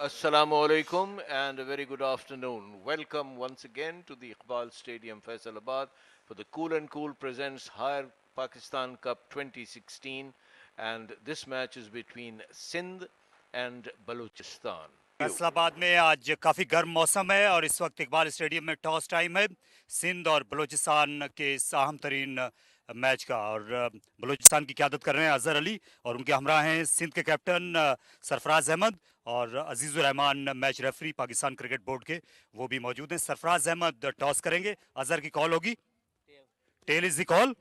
Assalamu alaikum and a very good afternoon. Welcome once again to the Iqbal Stadium, Faisalabad for the Cool and Cool presents Higher Pakistan Cup 2016, and this match is between Sindh and Balochistan. Faisalabad में आज काफ़ी गर्म मौसम है और इस वक्त Iqbal stadium में टॉस टाइम है सिंध और बलूचिस्तान के इस अहम तरीन मैच का। और बलूचिस्तान की क़यादत कर रहे हैं अजहर अली और उनके हमरा हैं सिंध के कैप्टन सरफराज अहमद और Azizur Rahman match referee Pakistan cricket board के, वो भी मौजूद हैं। सरफराज अहमद टॉस करेंगे, अजहर की कॉल होगी। Tail is the call,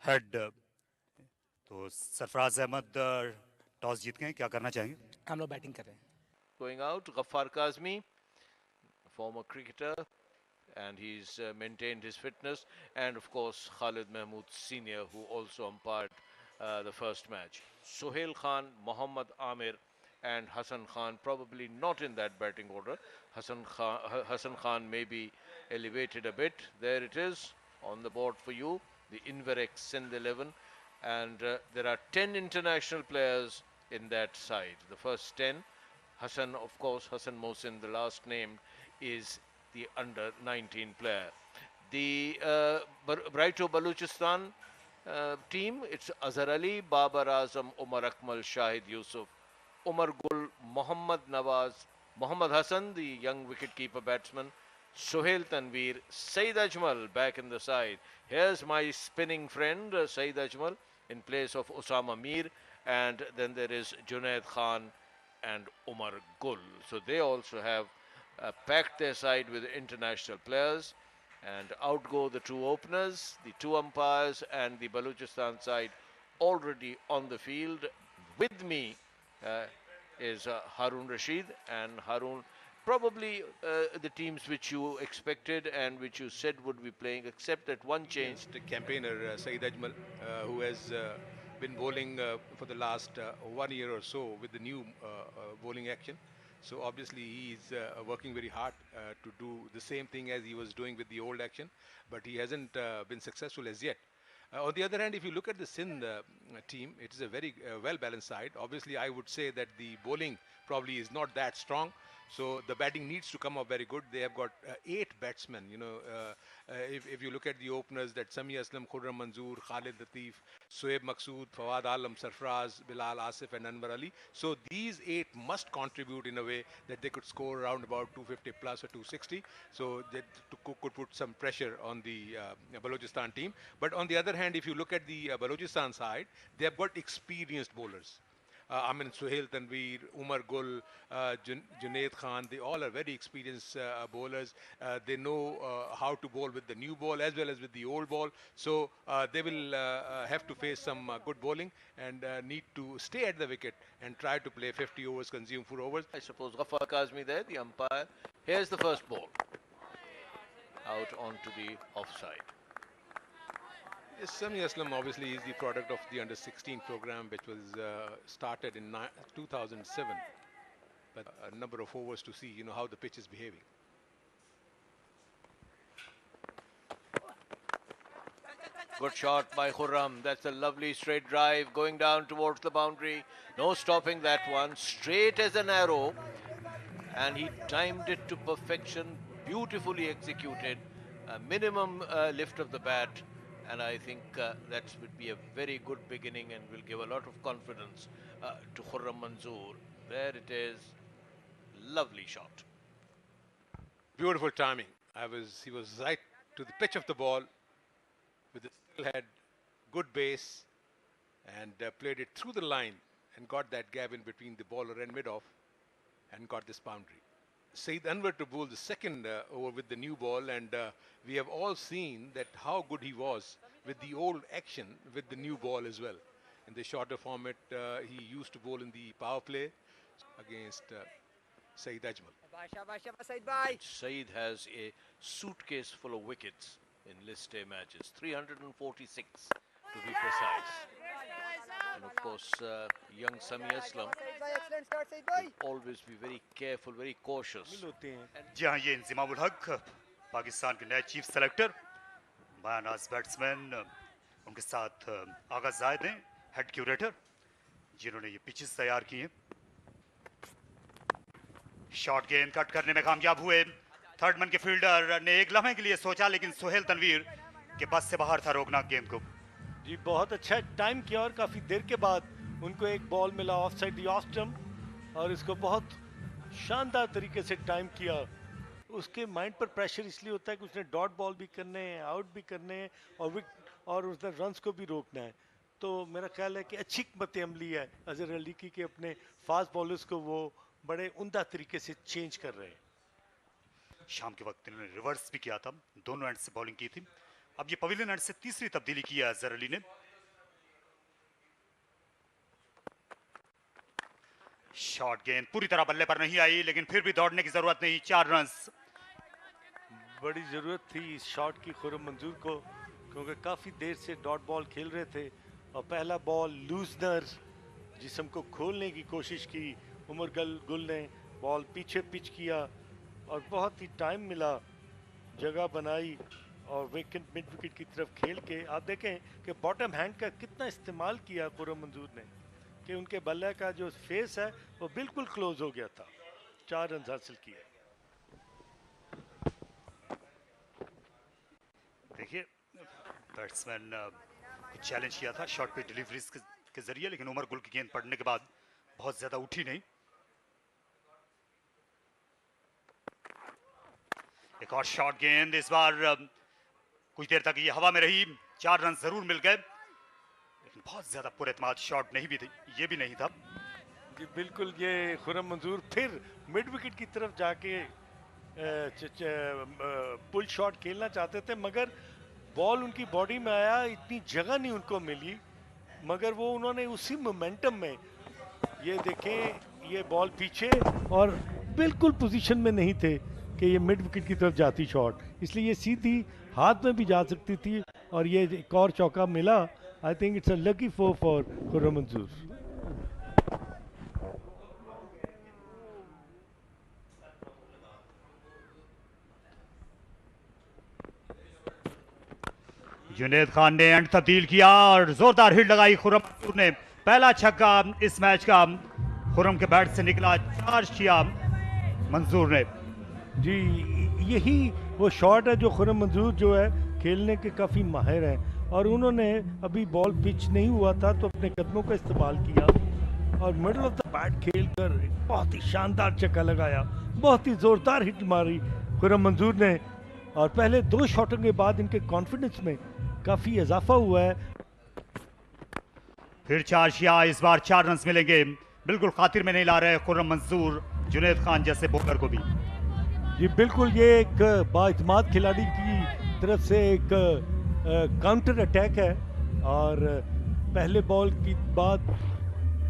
head. तो सरफराज अहमद टॉस जीत गए, क्या करना चाहेंगे? हम लोग बैटिंग कर रहे हैं। Going out, Ghaffar Kazmi, a former cricketer, and he's maintained his fitness, and of course Khalid Mahmood Senior, who also umpired the first match. Sohail Khan, Mohammad Amir, and Hassan Khan, probably not in that batting order. Hassan Khan may be elevated a bit. There it is on the board for you, the Inverex Sindh 11, and there are 10 international players in that side. The first 10, Hassan, of course, Hassan Mohsin, the last named, is the under 19 player. The Brighto Balochistan team, it's Azhar Ali, Babar Azam, Umar Akmal, Shahid Yusuf, Umar Gul, Mohammad Nawaz, Mohammad Hassan, the young wicketkeeper batsman, Sohail Tanveer, Saeed Ajmal back in the side. Here's my spinning friend, Saeed Ajmal, in place of Osama Mir, and then there is Junaid Khan and Umar Gul. So they also have packed their side with international players. And out go the two openers, the two umpires, and the Balochistan side already on the field. With me is Harun Rashid, and Harun, probably the teams which you expected and which you said would be playing, except that one change. The campaigner Saeed Ajmal, who has been bowling for the last 1 year or so with the new bowling action. So obviously he's working very hard to do the same thing as he was doing with the old action, but he hasn't been successful as yet. On the other hand, if you look at the Sindh team, it is a very well-balanced side. Obviously, I would say that the bowling probably is not that strong, so the batting needs to come up very good. They have got 8 batsmen. If you look at the openers, that Sami Aslam, Khurram Manzoor, Khalid Latif, Soeb Maqsood, Fawad Alam, Sarfraz, Bilal Asif, and Anwar Ali. So these 8 must contribute in a way that they could score around about 250 plus or 260. So that could put some pressure on the Balochistan team. But on the other hand, if you look at the Balochistan side, they have got experienced bowlers. Sohail Tanveer, Umar Gul, Junaid Khan, they all are very experienced bowlers. They know how to bowl with the new ball as well as with the old ball. So they will have to face some good bowling and need to stay at the wicket and try to play 50 overs, consume 4 overs. I suppose Ghaffar Kazmi there, the umpire. Here's the first ball. Out onto the offside. Yes, Sami Aslam obviously is the product of the under-16 program, which was started in 2007. But a number of overs to see, how the pitch is behaving. Good shot by Khurram. That's a lovely straight drive going down towards the boundary. No stopping that one. Straight as an arrow. And he timed it to perfection. Beautifully executed. A minimum lift of the bat. And I think that would be a very good beginning and will give a lot of confidence to Khurram Manzoor. There it is. Lovely shot. Beautiful timing. He was right to the pitch of the ball with the still head, good base, and played it through the line and got that gap in between the bowler and mid-off and got this boundary. Saeed Anwar to bowl the second over with the new ball, and we have all seen that how good he was with the old action with the new ball as well. In the shorter format, he used to bowl in the power play against Saeed Ajmal. Saeed has a suitcase full of wickets in List A matches, 346 to be precise. And of course, young Sami Aslam will always be very careful, very cautious. जी हाँ, ये इंजिमामुल हक पाकिस्तान के नए chief selector, बयानाज batsman, उनके साथ आगा जायद हैं, head curator. जिन्होंने ये पिचेस तैयार की हैं। शॉर्ट गेंद कट करने में कामयाब हुए। थर्ड मैन के फील्डर ने एक लम्हे के लिए सोचा, लेकिन सुहेल तनवीर के बस से बाहर था रोकना गेंद को। जी बहुत अच्छा टाइम किया और काफ़ी देर के बाद उनको एक बॉल मिला of side the off stump और इसको बहुत शानदार तरीके से टाइम किया। उसके माइंड पर प्रेशर इसलिए होता है कि उसने डॉट बॉल भी करने हैं, आउट भी करने हैं और उसने रन्स को भी रोकना है। तो मेरा ख्याल है कि अच्छी हिकमत अमली है अजहर अली की कि अपने फास्ट बॉलर्स को वो बड़े उम्दा तरीके से चेंज कर रहे हैं। शाम के वक्त इन्होंने रिवर्स भी किया था, दोनों एंड से बॉलिंग की थी। अब ये पवेलियन एंड से तीसरी तब्दीली की है अजहर अली ने। शॉर्ट गेंद पूरी तरह बल्ले पर नहीं आई, लेकिन फिर भी दौड़ने की जरूरत नहीं। 4 रन्स। बड़ी ज़रूरत थी इस शॉट की खुर्रम मंजूर को, क्योंकि काफ़ी देर से डॉट बॉल खेल रहे थे और पहला बॉल लूजनर जिस्म को खोलने की कोशिश की। उमर गुल ने बॉल पीछे पिच किया और बहुत ही टाइम मिला, जगह बनाई और विकेट मिड विकेट की तरफ खेल के आप देखें कि बॉटम हैंड का कितना इस्तेमाल किया खुर्रम मंजूर ने कि उनके बल्ले का जो फेस है वो बिल्कुल क्लोज हो गया था। 4 रन हासिल किए। देखिए बैट्समैन को चैलेंज किया था शॉर्ट पे डिलीवरीज के जरिए, लेकिन उमर गुल की गेंद पड़ने के बाद बहुत ज्यादा उठी नहीं। एक और शॉर्ट गेंद, इस बार कुछ देर तक ये हवा में रही। 4 रन जरूर मिल गए, लेकिन बहुत ज्यादा पुरएतमाद शॉट नहीं भी थी, ये भी नहीं था। जी बिल्कुल, ये खुर्रम मंजूर फिर मिड विकेट की तरफ जाके पुल शॉट खेलना चाहते थे, मगर बॉल उनकी बॉडी में आया, इतनी जगह नहीं उनको मिली, मगर वो उन्होंने उसी मोमेंटम में ये देखें ये बॉल पीछे और बिल्कुल पोजीशन में नहीं थे कि ये मिड विकेट की तरफ जाती शॉट, इसलिए ये सीधी हाथ में भी जा सकती थी और ये एक और चौका मिला। I think it's a lucky four for Khurram मंजूर। जुनेद खान ने एंड तब्दील किया और जोरदार हिट लगाई खुर्रम मंजूर ने। पहला छक्का इस मैच का खुर्रम के बैट से निकला, 4 किया मंजूर ने। जी यही वो शॉट है जो खुर्रम मंजूर जो है खेलने के काफ़ी माहिर हैं और उन्होंने अभी बॉल पिच नहीं हुआ था तो अपने कदमों का इस्तेमाल किया और मिडल ऑफ द बैट खेलकर बहुत ही शानदार छक्का लगाया, बहुत ही ज़ोरदार हिट मारी खुर्रम मंजूर ने और पहले 2 शॉटों के बाद इनके कॉन्फिडेंस में काफ़ी इजाफा हुआ है। फिर 4 शिया, इस बार 4 रन मिलेंगे। बिल्कुल खातिर में नहीं ला रहे खुर्रम मंजूर जुनेद खान जैसे बॉलर को भी। जी बिल्कुल, ये एक बाइतमाद खिलाड़ी की तरफ से एक काउंटर अटैक है और पहले बॉल की बाद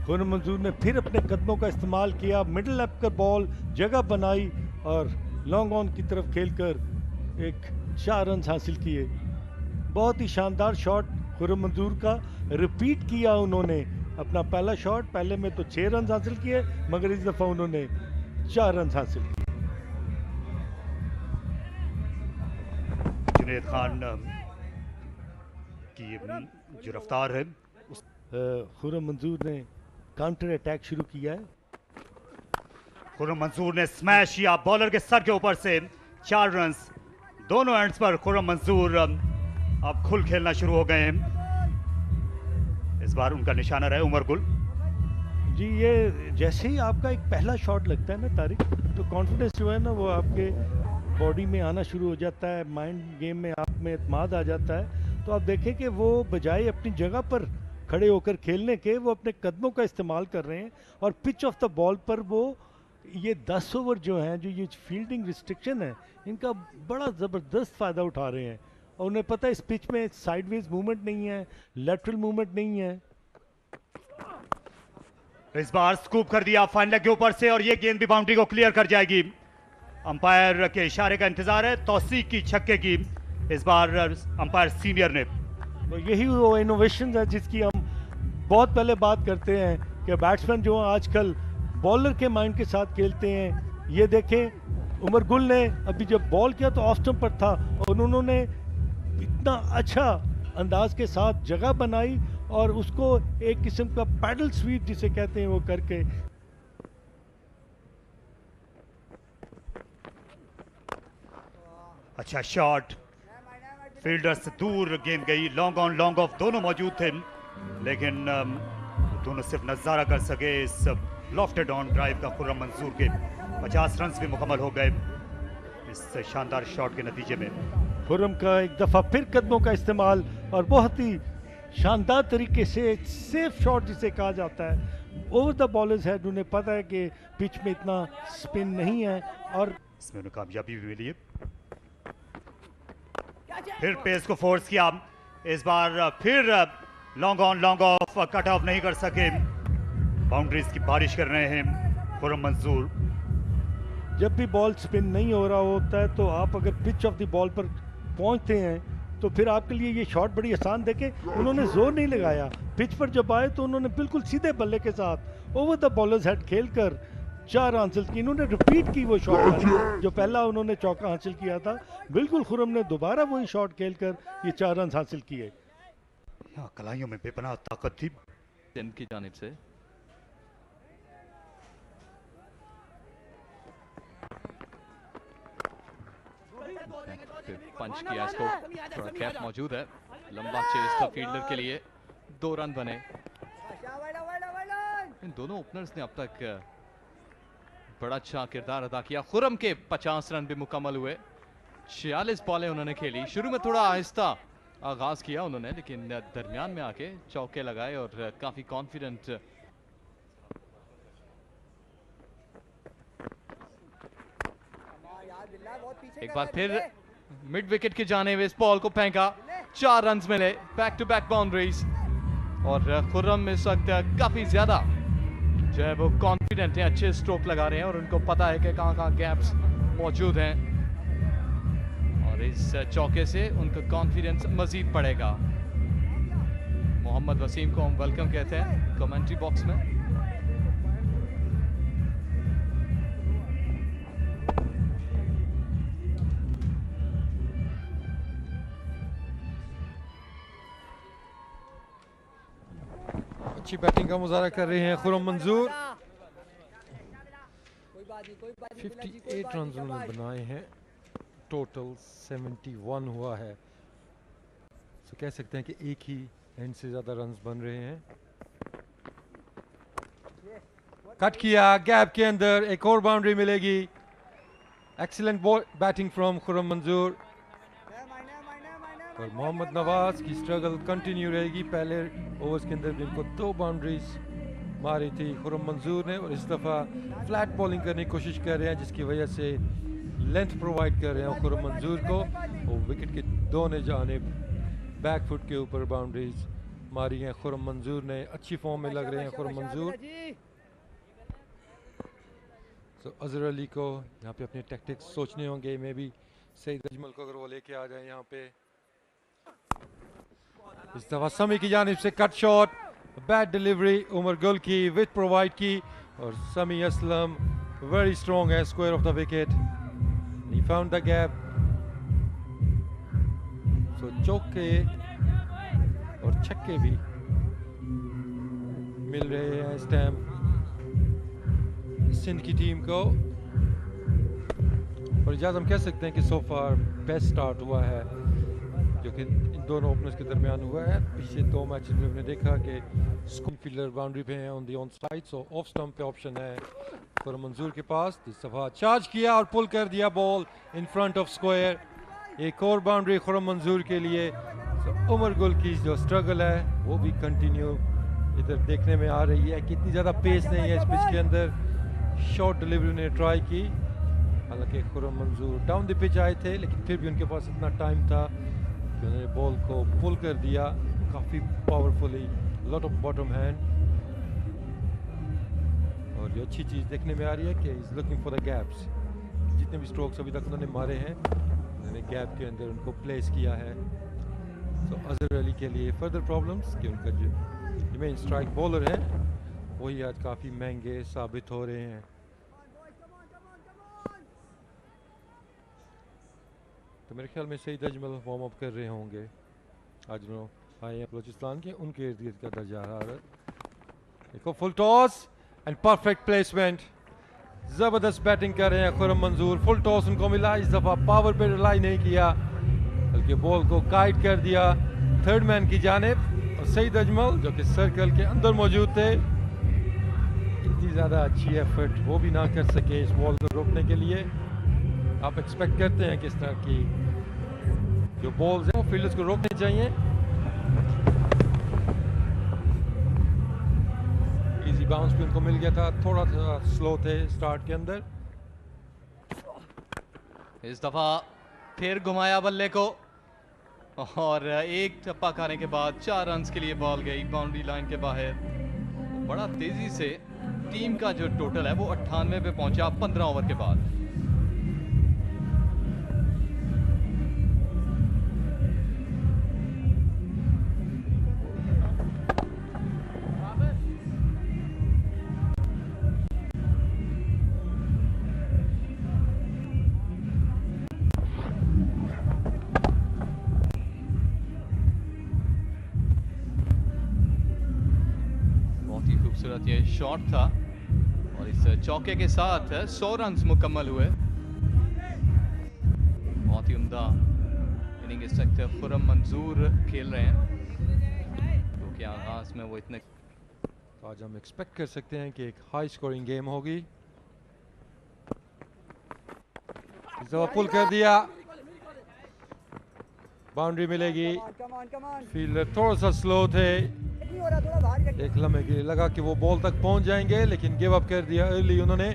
खुर्रम मंजूर ने फिर अपने कदमों का इस्तेमाल किया, मिडल अप कर बॉल जगह बनाई और लॉन्ग ऑन की तरफ खेलकर एक 4 रन हासिल किए। बहुत ही शानदार शॉट खुर्रम मंजूर का रिपीट किया उन्होंने अपना पहला शॉट, पहले में तो 6 रन हासिल किए मगर इस दफ़ा उन्होंने 4 रन हासिल किए। जुनेद खान की जो रफ्तार है खुर्रम मंजूर ने काउंटर अटैक शुरू किया है। खुर्रम मंजूर ने स्मैश किया बॉलर के सर के ऊपर से, 4 रन। दोनों एंड्स पर खुर्रम मंजूर अब खुल खेलना शुरू हो गए हैं। इस बार उनका निशाना रहे उमर गुल। जी ये जैसे ही आपका एक पहला शॉट लगता है ना तारिक, तो कॉन्फिडेंस जो है ना वो आपके बॉडी में आना शुरू हो जाता है, माइंड गेम में आप में एतमाद आ जाता है। तो आप देखें कि वो बजाय अपनी जगह पर खड़े होकर खेलने के वो अपने कदमों का इस्तेमाल कर रहे हैं और पिच ऑफ द बॉल पर वो ये 10 ओवर जो हैं, जो ये फील्डिंग रिस्ट्रिक्शन है, इनका बड़ा ज़बरदस्त फ़ायदा उठा रहे हैं और उन्हें पता है इस पिच में साइडवेज मूवमेंट नहीं है, लेटरल मूवमेंट नहीं है। इस बार स्कूप कर दिया फाइन लेग के ऊपर से और ये गेंद भी बाउंड्री को क्लियर कर जाएगी। अंपायर के इशारे का इंतजार है, तौसीक की छक्के की इस बार अंपायर सीनियर ने। तो यही वो इनोवेशन है जिसकी हम बहुत पहले बात करते हैं कि बैट्समैन जो आजकल बॉलर के माइंड के साथ खेलते हैं। ये देखें उमर गुल ने अभी जब बॉल किया तो ऑफ स्टंप पर था और उन्होंने इतना अच्छा अंदाज के साथ जगह बनाई और उसको एक किस्म का पैडल स्वीप जिसे कहते हैं वो करके अच्छा शॉट, फील्डर से दूर गेंद गई, लॉन्ग ऑन लॉन्ग ऑफ दोनों मौजूद थे, लेकिन दोनों सिर्फ नजारा कर सके इस लॉफ्टेड ऑन ड्राइव का। खुर्रम मंजूर के 50 रन भी मुकम्मल हो गए इस शानदार शॉट के नतीजे में। खुर्रम का एक दफ़ा फिर कदमों का इस्तेमाल और बहुत ही शानदार तरीके से सेफ शॉट जिसे कहा जाता है, ओवर द बॉलर्स हेड। उन्हें पता है कि पिच में इतना स्पिन नहीं है और इसमें उन्हें कामयाबी भी मिली है। फिर पेस को फोर्स किया, इस बार फिर long on long off cut off नहीं कर सके। बाउंड्रीज की बारिश कर रहे हैं खुर्रम मंजूर। जब भी बॉल स्पिन नहीं हो रहा होता है तो आप अगर पिच ऑफ द बॉल पर पहुंचते हैं तो फिर आपके लिए ये शॉट बड़ी आसान। देखे उन्होंने जोर नहीं लगाया, पिच पर जब आए तो उन्होंने बिल्कुल सीधे बल्ले के साथ ओवर द बॉलर्स हेड खेलकर 4 हासिल की। इन्होंने रिपीट की वो शॉट जो पहला उन्होंने चौका हासिल किया था। बिल्कुल खुर्रम ने दोबारा वही शॉट खेलकर ये 4 रन हासिल किए। कलाइयों में बेपनाह ताकत थी सिंध की जानिब से। पंच किया इसको, थोड़ा गैप मौजूद है, लंबा चेस था फील्डर के लिए, 2 रन बने। इन दोनों ओपनर्स ने अब तक बड़ा अच्छा किरदार अदा किया। खुर्रम के 50 रन भी मुकम्मल हुए, 46 बॉलें उन्होंने खेली। शुरू में थोड़ा आहिस्ता आगाज किया उन्होंने, लेकिन दरमियान में आके चौके लगाए और काफी कॉन्फिडेंट एक बार फिर मिड विकेट की जानिब इस बॉल को फेंका, 4 रन मिले, बैक टू बैक बाउंड्रीज। और खुर्रम इस वक्त काफी ज्यादा जो है वो कॉन्फिडेंट है, अच्छे स्ट्रोक लगा रहे हैं और उनको पता है कि कहाँ गैप्स मौजूद हैं और इस चौके से उनका कॉन्फिडेंस मजीद बढ़ेगा। मोहम्मद वसीम को हम वेलकम कहते हैं कमेंट्री बॉक्स में। अच्छी बैटिंग का मुजाहरा कर रहे हैं खुर्रम मंजूर। 58 रन उन्होंने बनाए हैं, टोटल 71 हुआ है। तो कह सकते हैं कि एक ही एंड से ज्यादा रन्स बन रहे हैं। कट किया, गैप के अंदर एक और बाउंड्री मिलेगी। एक्सीलेंट बैटिंग फ्रॉम खुर्रम मंजूर और मोहम्मद नवाज की स्ट्रगल कंटिन्यू रहेगी। पहले ओवर्स के अंदर भी इनको 2 बाउंड्रीज मारी थी खुर्रम मंजूर ने और इस दफ़ा फ्लैट बॉलिंग करने की कोशिश कर रहे हैं, जिसकी वजह से लेंथ प्रोवाइड कर रहे हैं खुर्रम मंजूर को। और विकेट के दोनों जानिब बैक फुट के ऊपर बाउंड्रीज मारी हैं खुर्रम मंजूर ने। अच्छी फॉर्म में लग रहे हैं खुर्रम मंजूर। तो अजहर अली को यहाँ पे अपने टैक्टिक्स सोचने होंगे। मे भी सईद अजमल को अगर वो लेके आ जाए यहाँ पे। इस दफा समी की जानिब से cut shot, bad delivery Umar Gul की, विथ प्रोवाइड की और समी असलम वेरी स्ट्रॉन्ग है square of the wicket. He found the gap. So चौके और छक्के भी मिल रहे हैं इस टाइम सिंध की टीम को। और इजाज़ हम कह सकते हैं कि सो फार बेस्ट स्टार्ट हुआ है जो कि इन दोनों ओपनर्स के दरमियान हुआ है। पिछले 2 मैचेस में हमने देखा कि स्कूल फील्डर बाउंड्री पे हैं on the on side, so off stump पे ऑप्शन है खुर्रम मंजूर के पास। इस दफा चार्ज किया और पुल कर दिया ball in front of square. एक और बाउंड्री खुर्रम मंजूर के लिए। so, उमर गुल की जो स्ट्रगल है वो भी कंटिन्यू इधर देखने में आ रही है। कितनी ज़्यादा पेस नहीं है इस पिच के अंदर। शॉर्ट डिलीवरी ने ट्राई की, हालांकि खुर्रम मंजूर डाउन द पिच आए थे, लेकिन फिर भी उनके पास इतना टाइम था कि उन्होंने बॉल को पुल कर दिया काफ़ी powerfully, lot of bottom hand. और ये अच्छी चीज़ देखने में आ रही है कि is looking for the gaps. जितने भी स्ट्रोक्स अभी तक उन्होंने मारे हैं उन्होंने गैप के अंदर उनको प्लेस किया है। तो अजहर अली के लिए फर्दर प्रॉब्लम्स कि उनका जो मेन स्ट्राइक बॉलर है वही आज काफ़ी महंगे साबित हो रहे हैं। तो मेरे ख्याल में सईद अजमल वार्म अप कर रहे होंगे। आज उन्होंने आए हैं बलूचिस्तान के, उनके इर्द गिर्द का दर्जा हरारत। देखो full toss and perfect placement, जबरदस्त बैटिंग कर रहे हैं खुर्रम मंजूर। फुल टॉस उनको मिला, इस दफा पावर पे रिलाई नहीं किया बल्कि बॉल को गाइड कर दिया थर्ड मैन की जानिब, और सईद अजमल जो कि सर्कल के अंदर मौजूद थे, इतनी ज़्यादा अच्छी एफर्ट वो भी ना कर सके इस बॉल को रोकने के लिए। आप एक्सपेक्ट करते हैं कि इस तरह की जो बॉल्स हैं वो फील्डर्स को रोकने चाहिए। इजी बाउंस भी उनको मिल गया था, थोड़ा सा स्लो थे स्टार्ट के अंदर। इस दफा फिर घुमाया बल्ले को और एक टप्पा खाने के बाद 4 रन्स के लिए बॉल गई बाउंड्री लाइन के बाहर। बड़ा तेजी से टीम का जो टोटल है वो 98 पे पहुंचा 15 ओवर के बाद। खूबसूरत ये शॉट था और इस चौके के साथ 100 रन्स मुकम्मल हुए। बहुत ही उम्दा इनिंग इस वक्त खुर्रम मंजूर खेल रहे हैं, क्योंकि आगाज में वो इतने तो आज हम एक्सपेक्ट कर सकते हैं कि एक हाई स्कोरिंग गेम होगी। इस दफा पुल कर दिया, बाउंड्री मिलेगी। फील्डर थोड़ा सा स्लो थे, एक लम्हे के लिए लगा कि वो बॉल तक पहुंच जाएंगे, लेकिन गिव अप कर दिया अर्ली उन्होंने।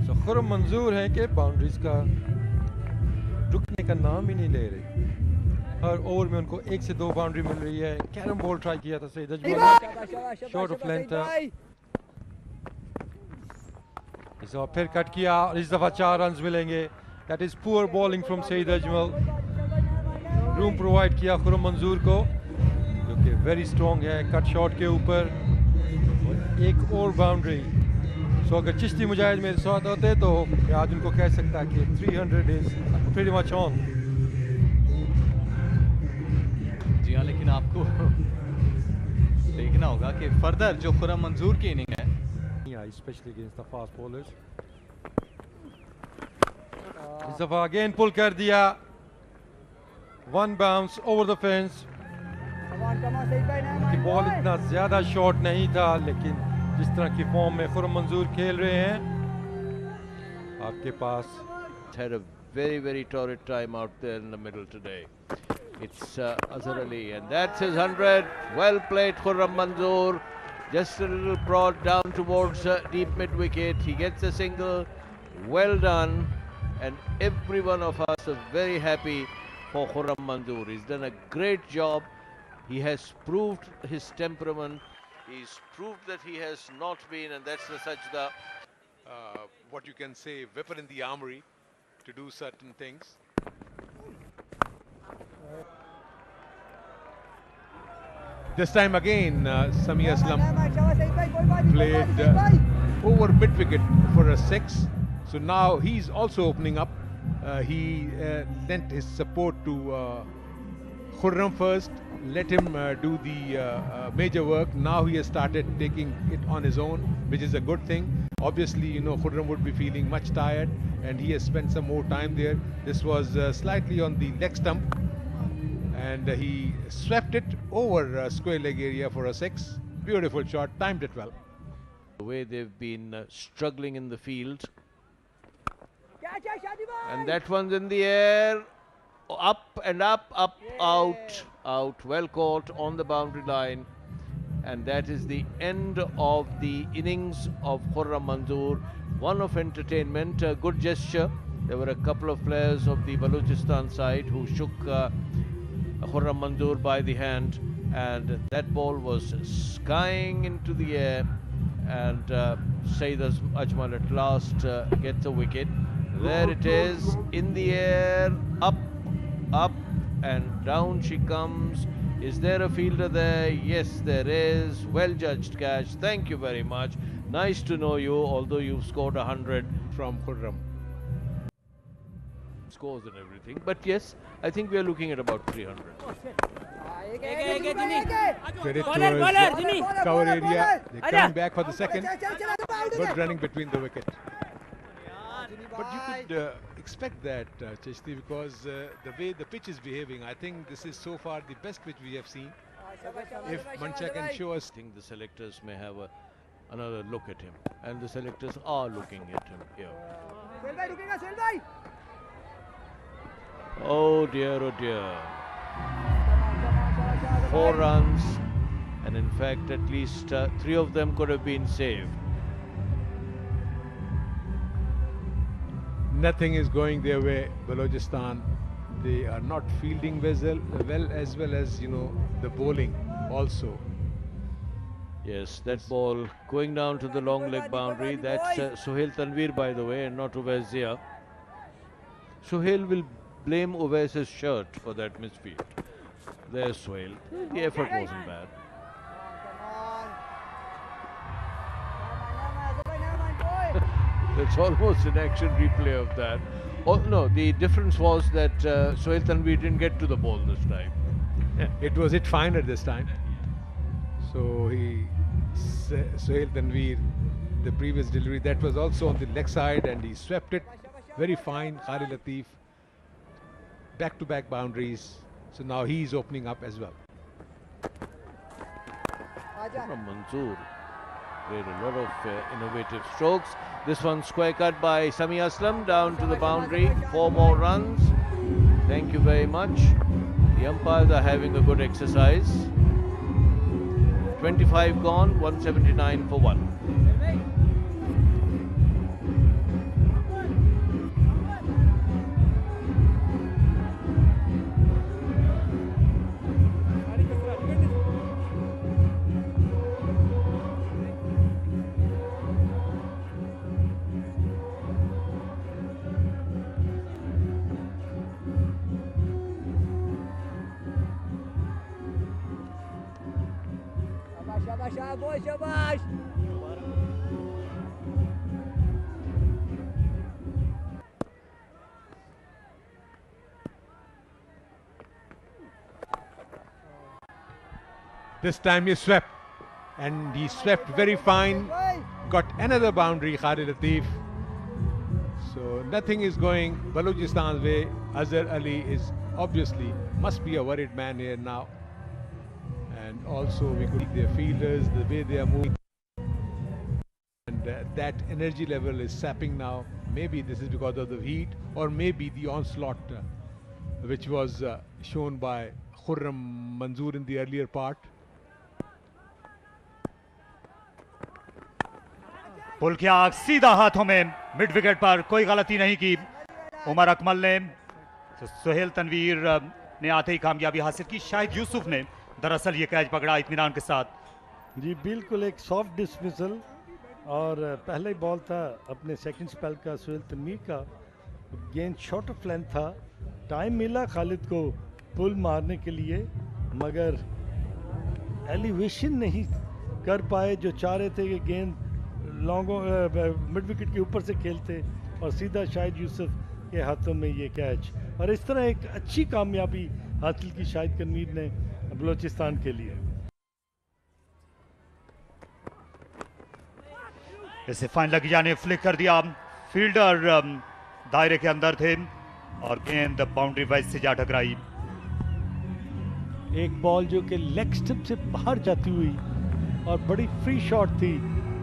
सो खुर्रम मंजूर है कि बाउंड्रीज का रुकने का नाम ही नहीं ले रहे। हर ओवर में उनको 1 से 2 बाउंड्री मिल रही है। कैरम बॉल ट्राई किया था सईद अजमल ने, शॉर्ट ऑफ लेंथ था, इस दफा फिर कट किया और इस दफा 4 रन्स मिलेंगे। That is poor bowling from Saeed Ajmal. Room provide किया खुर्रम मंजूर को, जो कि वेरी स्ट्रॉन्ग है कट शॉट के ऊपर। और एक और बाउंड्री, सो अगर चिश्ती मुजाहिद मेरे साथ होते तो आज उनको कह सकता कि 300 इज प्रीटी मच ऑन। जी हाँ, लेकिन आपको देखना होगा कि फर्दर जो खुर्रम मंजूर की इनिंग है, specially against the fast bowlers, इस दफा अगेन पुल कर दिया, 1 bounce over the fence. Ball इतना ज्यादा शॉट नहीं था, लेकिन जिस तरह की फॉर्म में खुर्रम मंजूर खेल रहे हैं आपके पास। Had a very torrid time out there in the middle today. It's Azhar Ali, and that's his 100. Well played, Khurram Manzoor. Just a little prod down towards deep mid wicket. He gets a single. Well done, and every one of us is very happy for Khurram Manzoor. He's done a great job. He has proved his temperament. He's proved that he has not been, and that's the sajda. What you can say, weapon in the armory to do certain things. This time again, Sami Aslam played over mid wicket for a 6. So now he's also opening up. He lent his support to Khurram first, let him do the major work. Now he has started taking it on his own, which is a good thing. Obviously, you know, Khurram would be feeling much tired, and he has spent some more time there. This was slightly on the leg stump, and he swept it over square leg area for a 6. Beautiful shot, timed it well. The way they've been struggling in the field. And that one's in the air. Up and up, out. Well caught on the boundary line. And that is the end of the innings of Khurram Manzoor. One of entertainment, a good gesture. There were a couple of players of the Balochistan side who shook Khurram Manzoor by the hand, and that ball was skying into the air, and Saeed Ajmal at last gets a wicket. There it is, in the air, up, and down she comes. Is there a fielder there? Yes, there is. Well judged catch. Thank you very much. Nice to know you, although you've scored 100 from Khurram. scores and everything. But yes, I think we are looking at about 300. Credit to his cover area. They're coming back for the second. Good running between the wicket. But you could expect that, Chishti, because the way the pitch is behaving, I think this is so far the best pitch we have seen. If Mancha can show us, I think the selectors may have another look at him, and the selectors are looking at him here. Oh dear, oh dear. 4 runs, and in fact, at least 3 of them could have been saved. nothing is going their way. Balochistan, they are not fielding as well as the bowling also. Yes, that ball going down to the long leg boundary. That's Sohail Tanveer, by the way, and not Uwais Zia. Sohail will blame Uwais's shirt for that misfield. There's Sohail. The effort wasn't bad. That's almost an action replay of that. Oh, no, the difference was that Sohail Tanveer didn't get to the ball this time. It was hit fine at this time. So Sohail Tanveer, the previous delivery, that was also on the leg side, and he swept it very fine. Khalid Latif, back-to-back boundaries. So now he's opening up as well. From Manzoor played a lot of innovative strokes. This one square cut by Sami Aslam down to the boundary. 4 more runs. Thank you very much. The umpires are having a good exercise. 25 gone, 179 for 1. This time he swept, and he swept very fine. Got another boundary, Khalid Latif. So nothing is going Balochistan's way. Azhar Ali is obviously must be a worried man here now. And also we could see their fielders, the way they are moving. And that energy level is sapping now. Maybe this is because of the heat, or maybe the onslaught which was shown by Khurram Manzoor in the earlier part. पुल किया सीधा हाथों में mid wicket पर, कोई गलती नहीं की उमर अकमल ने। तो सोहेल तनवीर ने आते ही कामयाबी हासिल की। शाहिद यूसुफ ने दरअसल ये कैच पकड़ा इत्मीनान के साथ। जी बिल्कुल एक सॉफ्ट डिसमिसल, और पहला ही बॉल था अपने सेकंड स्पेल का सोहेल तनवीर का। गेंद शॉर्ट ऑफ लेंथ था, टाइम मिला खालिद को पुल मारने के लिए, मगर एलिवेशन नहीं कर पाए। जो चाह रहे थे कि गेंद लॉन्गों मिड विकेट के ऊपर से खेलते, और सीधा शाहिद यूसुफ के हाथों में ये कैच, और इस तरह एक अच्छी कामयाबी हासिल की शाहिद तनवीर ने बलोचिस्तान के लिए। इसे फाइन लगी जाने फ्लिक कर दिया, फील्डर दायरे के अंदर थे और गेंद बाउंड्री वाइज से जा टकराई। एक बॉल जो कि लेग स्टंप से बाहर जाती हुई और बड़ी फ्री शॉट थी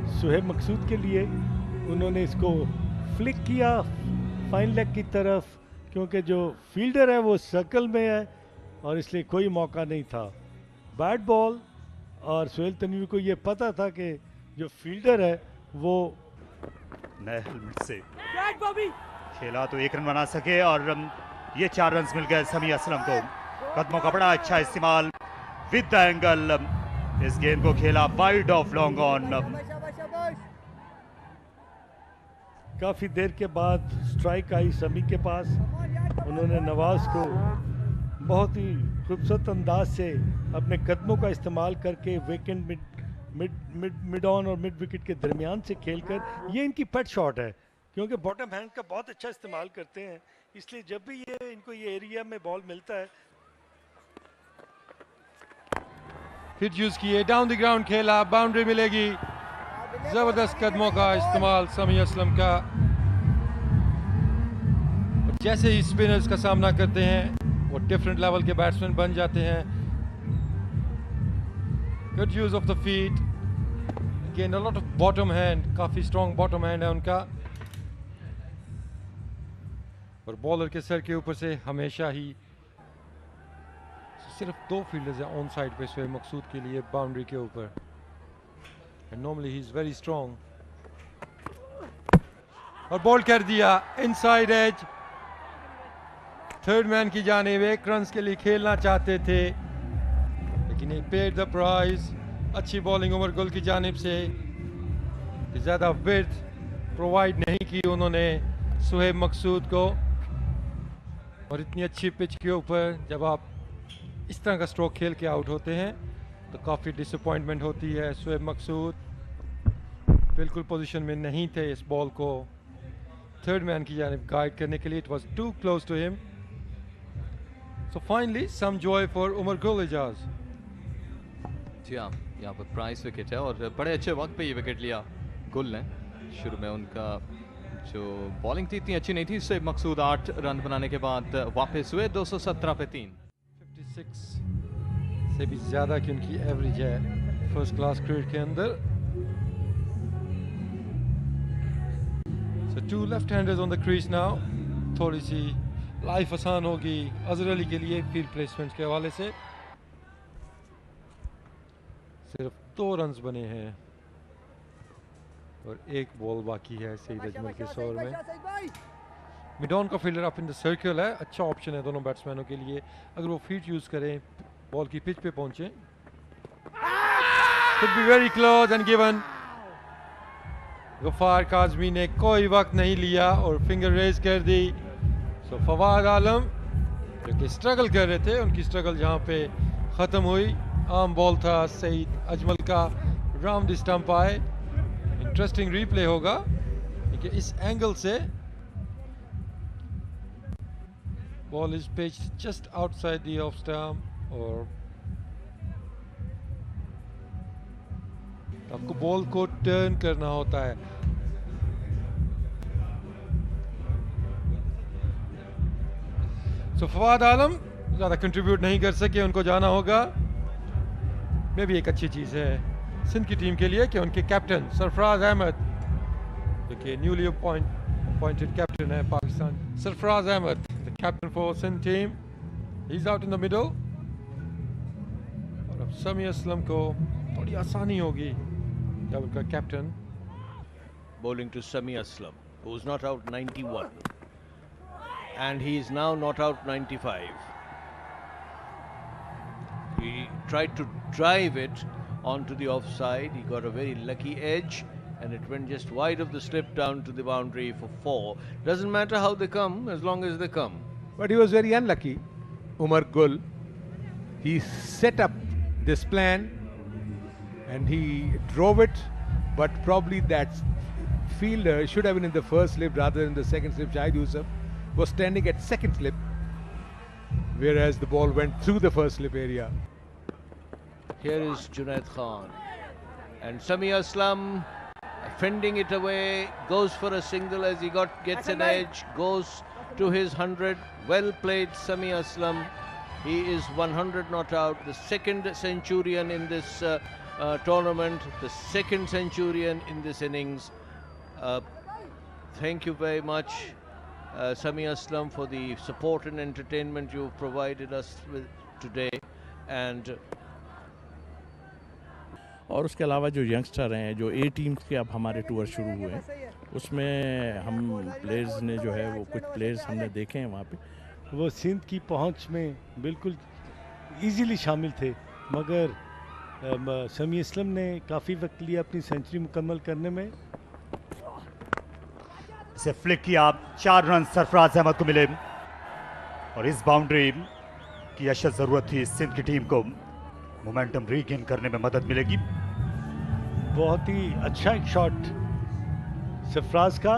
सुहेब मकसूद के लिए। उन्होंने इसको फ्लिक किया फाइन लेग की तरफ, क्योंकि जो फील्डर है वो सर्कल में है और इसलिए कोई मौका नहीं था। बैट बॉल, और सोहेल तनवीर को ये पता था कि जो फील्डर है वो नए हेलमेट से खेला तो 1 रन बना सके, और ये 4 रन मिल गए समी असलम को। कदमों का बड़ा अच्छा इस्तेमाल विद द एंगल, इस गेंद को खेला वाइड ऑफ लॉन्ग ऑन। काफ़ी देर के बाद स्ट्राइक आई समी के पास। उन्होंने नवाज को बहुत ही खूबसूरत अंदाज से अपने कदमों का इस्तेमाल करके वेकेंड मिड ऑन और मिड विकेट के दरमियान से खेलकर, ये इनकी पेट शॉट है, क्योंकि बॉटम हैंड का बहुत अच्छा इस्तेमाल करते हैं, इसलिए जब भी इनको ये एरिया में बॉल मिलता है फिट यूज किए, डाउन द ग्राउंड खेला, बाउंड्री मिलेगी। जबरदस्त कदमों का इस्तेमाल समी असलम का। जैसे ही स्पिनर्स का सामना करते हैं वो डिफरेंट लेवल के बैट्समैन बन जाते हैं। Good use of the feet, again a lot of bottom hand, काफी स्ट्रॉन्ग बॉटम हैंड है उनका। और बॉलर के सर के ऊपर से हमेशा ही सिर्फ 2 फील्डर्स हैं ऑन साइड पे शोएब मकसूद के लिए बाउंड्री के ऊपर। And normally he is very strong. और बॉल कर दिया इनसाइड एज। थर्ड मैन की जानिब 1 रन के लिए खेलना चाहते थे, लेकिन ये पेड द प्राइस। अच्छी बॉलिंग उमर गुल की जानिब से, ज़्यादा विड्थ प्रोवाइड नहीं की उन्होंने शोएब मकसूद को। और इतनी अच्छी पिच के ऊपर जब आप इस तरह का स्ट्रोक खेल के आउट होते हैं तो काफ़ी डिसअपॉइंटमेंट होती है। शोएब मकसूद बिल्कुल पोजीशन में नहीं थे इस बॉल को थर्ड मैन की जानिब गाइड करने के लिए। It was too close to him. So finally some joy for Umar Gul Ejaz. जी हाँ, यहाँ पर प्राइस विकेट है और बड़े अच्छे वक्त पे ये विकेट लिया गुल ने। शुरू में उनका जो बॉलिंग थी इतनी अच्छी नहीं थी। शोएब मकसूद 8 रन बनाने के बाद वापस हुए 217 पे 3। 56 से भी ज़्यादा की उनकी एवरेज है फर्स्ट क्लास क्रिकेट के अंदर। सो 2 left handers on the crease now. थोड़ी सी लाइफ आसान होगी अजहर अली के लिए फील्ड प्लेसमेंट के हवाले से। सिर्फ 2 रन्स बने हैं और 1 बॉल बाकी है सईद अजमल के शोर में। मिडॉन का fielder up in the circle है, अच्छा ऑप्शन है दोनों बैट्समैनों के लिए अगर वो फीट यूज करें, बॉल की पिच पे पहुंचे। Could be very close and given। Ghaffar Kazmi ने कोई वक्त नहीं लिया और फिंगर रेज कर दी। सो फवाद आलम जो कि स्ट्रगल कर रहे थे, उनकी स्ट्रगल जहां पे ख़त्म हुई। आम बॉल था सईद अजमल का, राउंड स्टंप आए। इंटरेस्टिंग रीप्ले होगा कि इस एंगल से ball is pitched just outside the off stump और आपको बॉल को टर्न करना होता है। सो फवाद आलम ज़्यादा कंट्रीब्यूट नहीं कर सके, उनको जाना होगा। में भी एक अच्छी चीज़ है सिंध की टीम के लिए कि उनके कैप्टन सरफराज अहमद, जो कि न्यूली अपॉइंटेड कैप्टन है Pakistan, Sarfaraz Ahmed the captain for Sindh team, he is out in the middle. और अब समी असलम को थोड़ी आसानी होगी जब उनका captain Bowling to Sami Aslam, who's not out 91. And he is now not out 95. He tried to drive it onto the offside. He got a very lucky edge and it went just wide of the slip down to the boundary for 4. Doesn't matter how they come, as long as they come. But he was very unlucky, Umar Gul. He set up this plan and he drove it, but probably that fielder should have been in the first slip rather than the second slip. Shahid Yusuf was standing at second slip, whereas the ball went through the first slip area. Here is Junaid Khan. And Sami Aslam fending it away, goes for a single as he gets an edge, goes to his 100. Well played, Sami Aslam. He is 100 not out, the second centurion in this tournament, the second centurion in this innings. Thank you very much, Sami Aslam, for the support and entertainment you've provided us with today. And और उसके अलावा जो youngster हैं, जो ए teams के अब हमारे tour शुरू हुए हैं, उसमें हम प्लेयर्स ने जो है वो कुछ प्लेयर्स हमने देखे हैं वहाँ पे, वो सिंध की पहुंच में बिल्कुल इजीली शामिल थे, मगर समी असलम ने काफ़ी वक्त लिया अपनी सेंचुरी मुकम्मल करने में। इसे फ्लिक किया, 4 रन सरफराज अहमद को मिले और इस बाउंड्री की अशद ज़रूरत थी सिंध की टीम को। मोमेंटम रीगेन करने में मदद मिलेगी। बहुत ही अच्छा एक शॉट सरफराज का,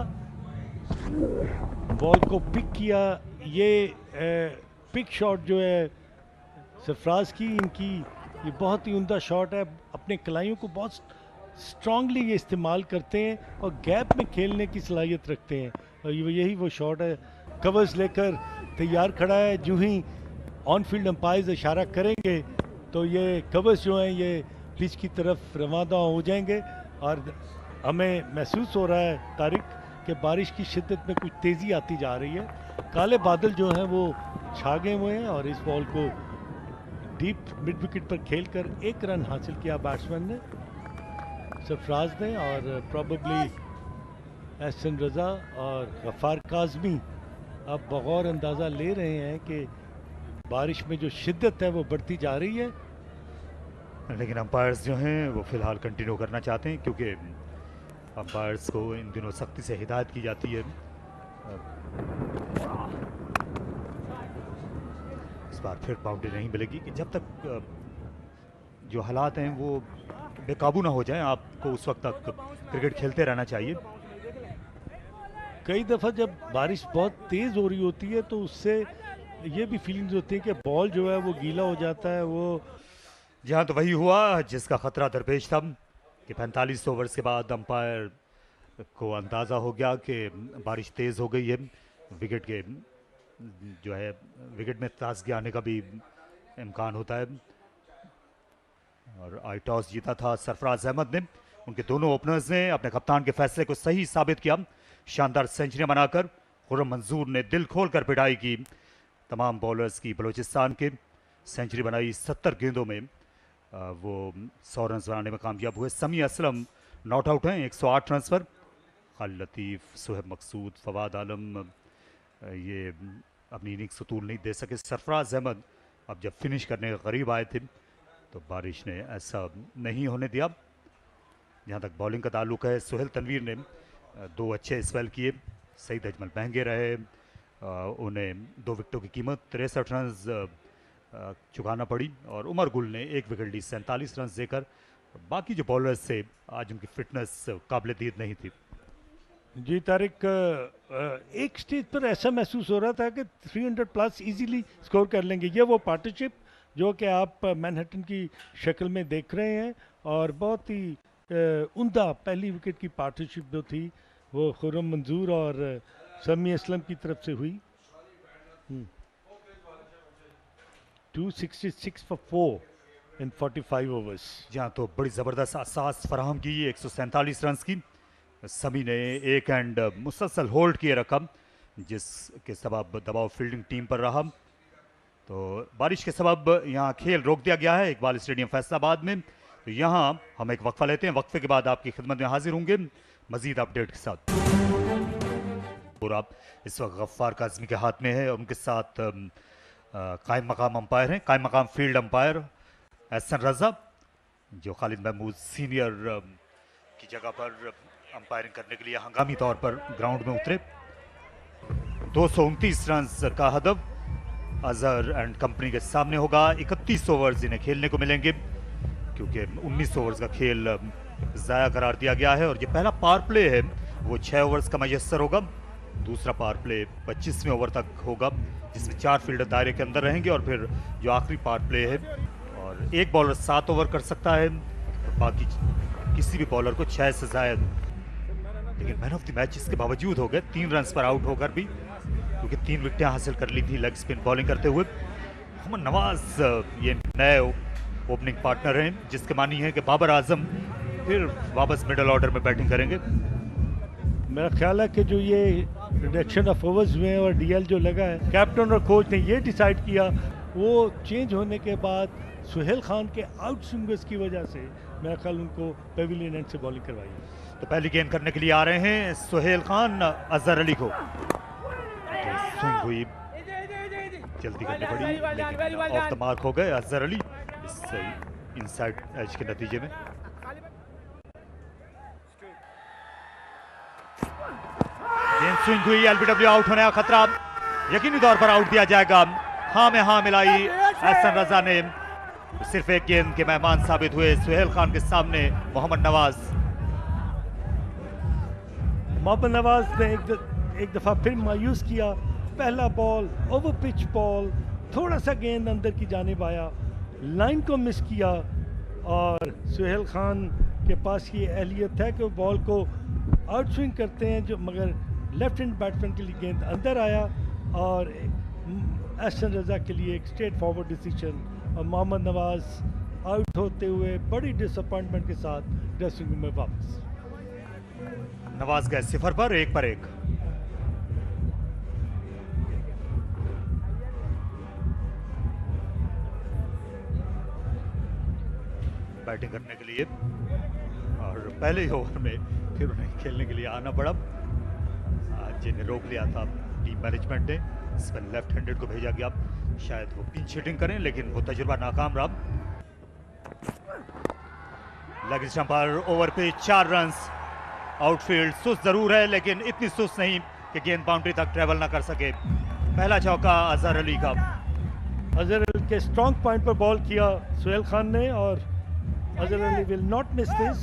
बॉल को पिक किया ये पिक शॉट जो है सरफराज की, इनकी ये बहुत ही उम्दा शॉट है। अपने कलाइयों को बहुत स्ट्रांगली ये इस्तेमाल करते हैं और गैप में खेलने की सलाहियत रखते हैं, और यही वो शॉट है। कवर्स लेकर तैयार खड़ा है, जो ही ऑन फील्ड अंपायर्स इशारा करेंगे तो ये कवर्स जो हैं ये पिच की तरफ रवाना हो जाएंगे। और हमें महसूस हो रहा है तारिक कि बारिश की शिद्दत में कुछ तेज़ी आती जा रही है। काले बादल जो हैं वो छा गए हुए हैं और इस बॉल को डीप मिड विकेट पर खेलकर 1 रन हासिल किया बैट्समैन ने, सरफराज ने। और प्रॉबेबली एहसन रज़ा और गफ़ार काज़मी अब बगौर अंदाज़ा ले रहे हैं कि बारिश में जो शिद्दत है वो बढ़ती जा रही है। लेकिन अंपायर्स जो हैं वो फ़िलहाल कंटिन्यू करना चाहते हैं, क्योंकि अंपायर्स को इन दिनों सख्ती से हिदायत की जाती है। इस बार फिर बाउंड्री नहीं मिलेगी कि जब तक जो हालात हैं वो बेकाबू ना हो जाएं, आपको उस वक्त तक क्रिकेट खेलते रहना चाहिए। कई दफ़ा जब बारिश बहुत तेज़ हो रही होती है तो उससे ये भी फीलिंग्स होती है कि बॉल जो है वो गीला हो जाता है। वो जहाँ तो वही हुआ जिसका खतरा दरपेश था कि 45 ओवर्स के बाद अंपायर को अंदाज़ा हो गया कि बारिश तेज़ हो गई है, विकेट के जो है विकेट में ताजगी आने का भी इम्कान होता है। और आई टॉस जीता था सरफराज अहमद ने। उनके दोनों ओपनर्स ने अपने कप्तान के फैसले को सही साबित किया। शानदार सेंचुरी बनाकर खुर्रम मंजूर ने दिल खोलकर पिटाई की तमाम बॉलर्स की। बलूचिस्तान के सेंचुरी बनाई 70 गेंदों में, वो 100 रन बनाने में कामयाब हुए। समी असलम नॉट आउट हैं 108 रन पर। खालिद लतीफ़, सुहेब मकसूद, फवाद आलम ये अपनी इनिंग्स तूल नहीं दे सके। सरफराज अहमद अब जब फिनिश करने के करीब आए थे तो बारिश ने ऐसा नहीं होने दिया। जहाँ तक बॉलिंग का ताल्लुक है, सुहेल तनवीर ने 2 अच्छे स्पेल किए। सईद अजमल महंगे रहे, उन्हें 2 विकेटों की कीमत 63 रन चुकाना पड़ी। और उमर गुल ने 1 विकेट ली 47 रन देकर। बाकी जो बॉलर्स थे आज उनकी फिटनेस काबिल दीद नहीं थी। जी तारिक, एक स्टेज पर ऐसा महसूस हो रहा था कि 300 प्लस इजीली स्कोर कर लेंगे। ये वो पार्टनरशिप जो कि आप मैनहट्टन की शक्ल में देख रहे हैं, और बहुत ही उम्दा पहली विकेट की पार्टनरशिप जो थी वो खुर्रम मंजूर और समी असलम की तरफ से हुई। 266 फॉर 4 इन 45 ओवर्स। जहाँ तो बड़ी ज़बरदस्त असास फराहम की 147 रन की। समी ने 1 एंड मुसलसल होल्ड किए रखा, जिसके सबब दबाव फील्डिंग टीम पर रहा। तो बारिश के सबब यहाँ खेल रोक दिया गया है इकबाल स्टेडियम फैसलाबाद में। तो यहाँ हम एक वक्फा लेते हैं, वक्फे के बाद आपकी खिदमत में हाजिर होंगे मजीद अपडेट के साथ। और आप इस वक्त गफ्फार काज़मी के हाथ में है और उनके साथ कायम मकाम अंपायर हैं, कायम मकाम फील्ड अंपायर एहसन रज़ा, जो खालिद महमूद सीनियर की जगह पर अंपायरिंग करने के लिए हंगामी तौर पर ग्राउंड में उतरे। 229 रन का हदफ अजहर एंड कंपनी के सामने होगा। 31 ओवर्स इन्हें खेलने को मिलेंगे, क्योंकि 19 ओवर्स का खेल ज़ाया करार दिया गया है। और ये पहला पावर प्ले है वो 6 ओवर्स का मैसर होगा। दूसरा पावर प्ले 25वें ओवर तक होगा, जिसमें 4 फील्डर दायरे के अंदर रहेंगे। और फिर जो आखिरी पावर प्ले है, और एक बॉलर 7 ओवर कर सकता है, और बाकी किसी भी बॉलर को 6 से ज़ायद। लेकिन मैन ऑफ द मैच इसके बावजूद हो गए 3 रन पर आउट होकर भी, क्योंकि 3 विकेटें हासिल कर ली थी लेग स्पिन बॉलिंग करते हुए। मोहम्मद नवाज ये नए ओपनिंग पार्टनर हैं, जिसके मानी है कि बाबर आजम फिर वापस मिडल ऑर्डर में बैटिंग करेंगे। मेरा ख्याल है कि जो ये रिडक्शन ऑफ ओवर्स हुए हैं और डीएल जो लगा है, कैप्टन और कोच ने ये डिसाइड किया, वो चेंज होने के बाद सुहेल खान के आउट स्विंगर्स की वजह से मेरा ख्याल उनको पेविलियन एंड से बॉलिंग करवाई। तो पहली गेंद करने के लिए आ रहे हैं सुहेल खान अजहर अली को। तो स्विंग हुई, जल्दी करनी पड़ी, लेकिन ऑफ द मार्क हो गए अजहर अली इस इनसाइड एज के नतीजे में। गेंद स्विंग हुई, एलबीडब्ल्यू आउट होने का खतरा, यकीनी तौर पर आउट दिया जाएगा। हाँ में हाँ मिलाई एहसन रजा ने। सिर्फ एक गेंद के मेहमान साबित हुए सुहेल खान के सामने मोहम्मद नवाज। मोहम्मद नवाज ने एक दफ़ा फिर मायूस किया पहला बॉल ओवर पिच बॉल, थोड़ा सा गेंद अंदर की जानिब आया, लाइन को मिस किया और सुहेल खान के पास ये एहलियत है कि वो बॉल को आउट स्विंग करते हैं, जो मगर लेफ्ट हैंड बैट्समैन के लिए गेंद अंदर आया और एहसन रज़ा के लिए एक स्ट्रेट फॉरवर्ड डिसीजन और मोहम्मद नवाज आउट होते हुए बड़ी डिसअपॉइंटमेंट के साथ ड्रेसिंग रूम में वापस। नवाज गए 0 पर 1 बैटिंग करने के लिए और पहले ही ओवर में फिर उन्हें खेलने के लिए आना पड़ा। जिन्हें रोक लिया था टीम मैनेजमेंट ने, इसमें लेफ्ट हैंडेड को भेजा गया, शायद वो पिंच हिटिंग करें लेकिन वो तजुर्बा नाकाम रहा। लेग स्टंप पर ओवर पे 4 रन्स। आउटफील्ड सुस्त जरूर है लेकिन इतनी सुस्त नहीं कि गेंद बाउंड्री तक ट्रेवल ना कर सके। पहला चौका अजहर अली का। अजहर अली के स्ट्रॉन्ग पॉइंट पर बॉल किया सुहेल खान ने और Azhar Ali will not miss this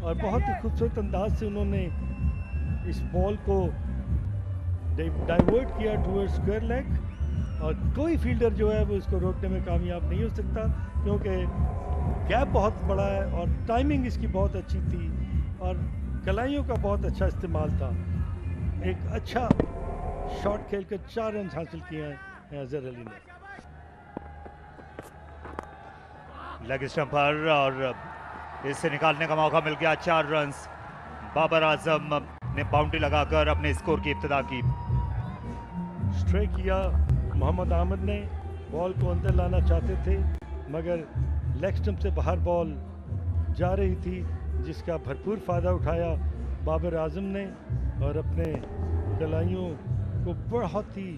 और बहुत ही खूबसूरत अंदाज से उन्होंने इस बॉल को डाइवर्ट किया टूवर्ड स्क्वायर लेग और कोई फील्डर जो है वो इसको रोकने में कामयाब नहीं हो सकता क्योंकि गैप बहुत बड़ा है और टाइमिंग इसकी बहुत अच्छी थी और कलाइयों का बहुत अच्छा इस्तेमाल था। एक अच्छा शॉट खेलकर 4 रन हासिल किए हैं अजहर अली ने। लेग स्टंप पर और इससे निकालने का मौका मिल गया। 4 रन्स। बाबर आजम ने बाउंड्री लगाकर अपने स्कोर की इब्तिदा की। स्ट्रे किया मोहम्मद आमिर ने, बॉल को अंदर लाना चाहते थे मगर लेग स्टंप से बाहर बॉल जा रही थी जिसका भरपूर फ़ायदा उठाया बाबर आजम ने और अपने कलाइयों को बहुत ही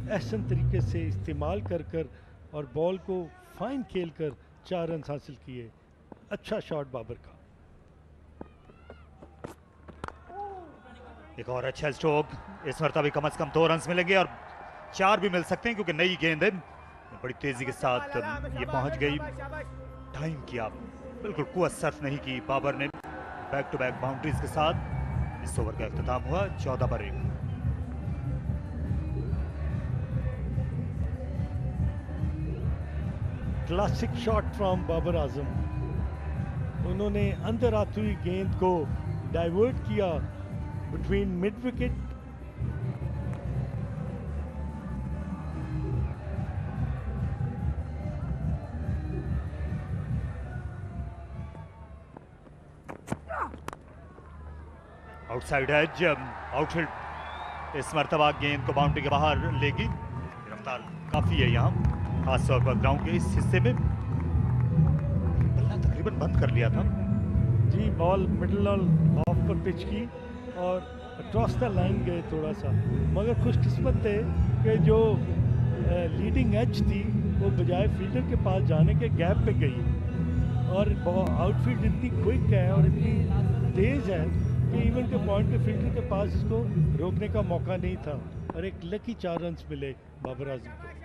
अहसन तरीके से इस्तेमाल कर और बॉल को फाइन खेलकर 4 रन हासिल किए। अच्छा शॉट बाबर का। एक और अच्छा स्ट्रोक। इस मरतबा भी कम से कम 2 रन मिलेंगे और 4 भी मिल सकते हैं क्योंकि नई गेंद है। बड़ी तेजी के साथ ये पहुंच गई। टाइम किया, बिल्कुल कुव्वत सर्फ नहीं की बाबर ने। बैक टू बैक बाउंड्रीज के साथ इस ओवर का इख्तिताम हुआ 14 पर 1। Classic shot from Babar Azam. उन्होंने अंदर आती हुई गेंद को डाइवर्ट किया between mid wicket outside edge. Outfield इस मरतबा गेंद को बाउंड्री के बाहर लेगी। रफ्तार काफी है यहाँ, खासतौर पर ग्राउंड के इस हिस्से में। बल्ला तकरीबन बंद कर लिया था जी। बॉल मिडल ऑफ पर पिच की और अक्रॉस द लाइन गए थोड़ा सा, मगर खुशकिस्मत थे कि जो लीडिंग एज थी वो बजाय फील्डर के पास जाने के गैप पे गई और आउटफील्ड इतनी क्विक है और इतनी तेज़ है कि इवन के पॉइंट के फील्डर के पास इसको रोकने का मौका नहीं था और एक लकी 4 रन मिले बाबर आजम को।